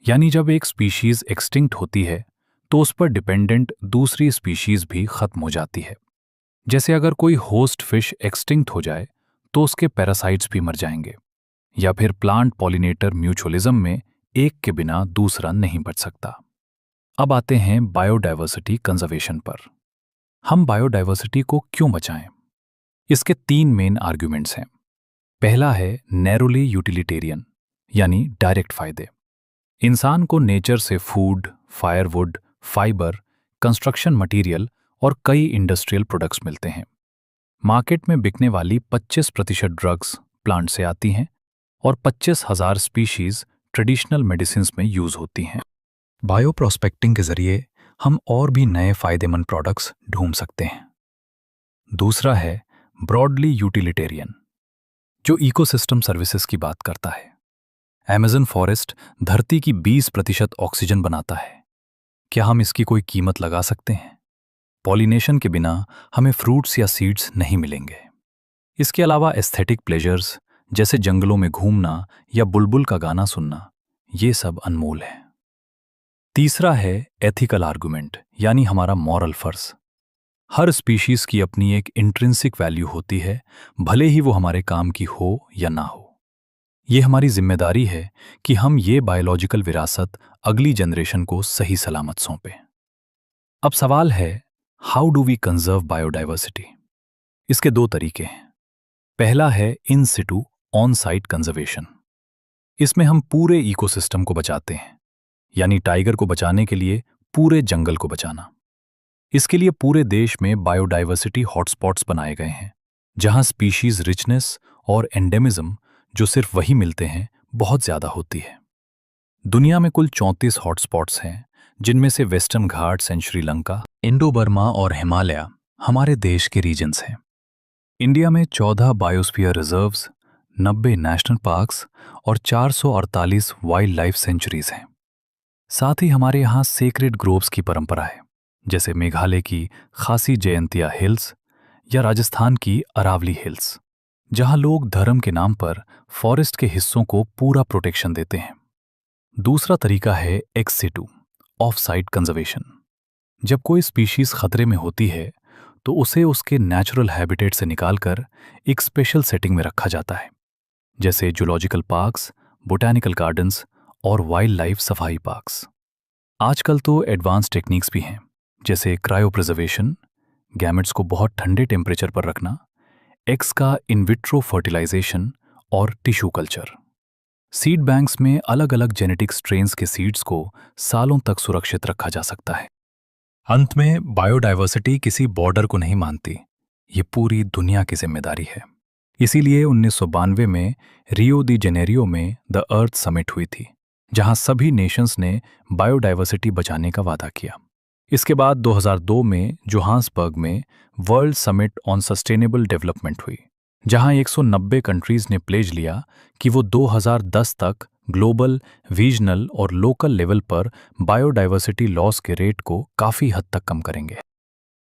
यानी जब एक स्पीशीज एक्सटिंक्ट होती है तो उस पर डिपेंडेंट दूसरी स्पीशीज भी खत्म हो जाती है। जैसे अगर कोई होस्ट फिश एक्सटिंक्ट हो जाए तो उसके पैरासाइट्स भी मर जाएंगे, या फिर प्लांट पॉलिनेटर म्यूचुअलिज्म में एक के बिना दूसरा नहीं बच सकता। अब आते हैं बायोडायवर्सिटी कंजर्वेशन पर। हम बायोडायवर्सिटी को क्यों बचाएं? इसके 3 मेन आर्ग्यूमेंट्स हैं। पहला है नैरोली यूटिलिटेरियन, यानी डायरेक्ट फायदे। इंसान को नेचर से food, firewood, fibre, construction material और कई इंडस्ट्रियल प्रोडक्ट्स मिलते हैं। मार्केट में बिकने वाली 25% ड्रग्स प्लांट से आती हैं और 25,000 स्पीशीज ट्रेडिशनल मेडिसिन में यूज होती हैं। बायो प्रोस्पेक्टिंग के जरिए हम और भी नए फायदेमंद प्रोडक्ट्स ढूंढ सकते हैं। दूसरा है ब्रॉडली यूटिलिटेरियन, जो इकोसिस्टम सर्विसेज की बात करता है। अमेज़न फॉरेस्ट धरती की 20% ऑक्सीजन बनाता है। क्या हम इसकी कोई कीमत लगा सकते हैं? पॉलिनेशन के बिना हमें फ्रूट्स या सीड्स नहीं मिलेंगे। इसके अलावा एस्थेटिक प्लेजर्स जैसे जंगलों में घूमना या बुलबुल का गाना सुनना, ये सब अनमोल है। तीसरा है एथिकल आर्गुमेंट, यानी हमारा मॉरल फर्ज। हर स्पीशीज की अपनी एक इंट्रिंसिक वैल्यू होती है, भले ही वो हमारे काम की हो या ना हो। ये हमारी जिम्मेदारी है कि हम ये बायोलॉजिकल विरासत अगली जनरेशन को सही सलामत सौंपें। अब सवाल है, how do we conserve biodiversity? इसके 2 तरीके हैं। पहला है in situ on site conservation. इसमें हम पूरे इकोसिस्टम को बचाते हैं, यानी टाइगर को बचाने के लिए पूरे जंगल को बचाना। इसके लिए पूरे देश में बायोडायवर्सिटी हॉटस्पॉट्स बनाए गए हैं, जहां स्पीशीज रिचनेस और एंडेमिज्म, जो सिर्फ वही मिलते हैं, बहुत ज्यादा होती है। दुनिया में कुल 34 हॉटस्पॉट्स हैं, जिनमें से western Ghats and Sri Lanka, Indo Burma और हिमालय हमारे देश के रीजन्स हैं। इंडिया में 14 बायोस्फीयर रिजर्व्स, 90 नेशनल पार्क्स और 448 वाइल्ड लाइफ सेंचुरीज हैं। साथ ही हमारे यहाँ सेक्रेड ग्रोव्स की परंपरा है, जैसे मेघालय की खासी जयंतिया हिल्स या राजस्थान की अरावली हिल्स, जहां लोग धर्म के नाम पर फॉरेस्ट के हिस्सों को पूरा प्रोटेक्शन देते हैं। दूसरा तरीका है ex situ of site conservation. जब कोई स्पीशीज खतरे में होती है तो उसे उसके नेचुरल हैबिटेट से निकालकर एक स्पेशल सेटिंग में रखा जाता है, जैसे जूलॉजिकल पार्क्स, बोटैनिकल गार्डन्स और वाइल्ड लाइफ सफारी पार्क्स। आजकल तो एडवांस टेक्निक्स भी हैं, जैसे क्रायोप्रिजर्वेशन, गैमेट्स को बहुत ठंडे टेम्परेचर पर रखना, एग्स का इन विट्रो फर्टिलाइजेशन और टिश्यू कल्चर। सीड बैंक्स में अलग अलग जेनेटिक स्ट्रेन्स के सीड्स को सालों तक सुरक्षित रखा जा सकता है। अंत में बायोडायवर्सिटी किसी बॉर्डर को नहीं मानती, ये पूरी दुनिया की जिम्मेदारी है। इसीलिए 1992 में रियो दी जेनेरियो में द अर्थ समिट हुई थी, जहां सभी नेशंस ने बायोडायवर्सिटी बचाने का वादा किया। इसके बाद 2002 में जोहान्सबर्ग में world summit on sustainable development हुई, जहां 190 कंट्रीज ने प्लेज लिया कि वो 2010 तक ग्लोबल, रीजनल और लोकल लेवल पर बायोडायवर्सिटी लॉस के रेट को काफ़ी हद तक कम करेंगे।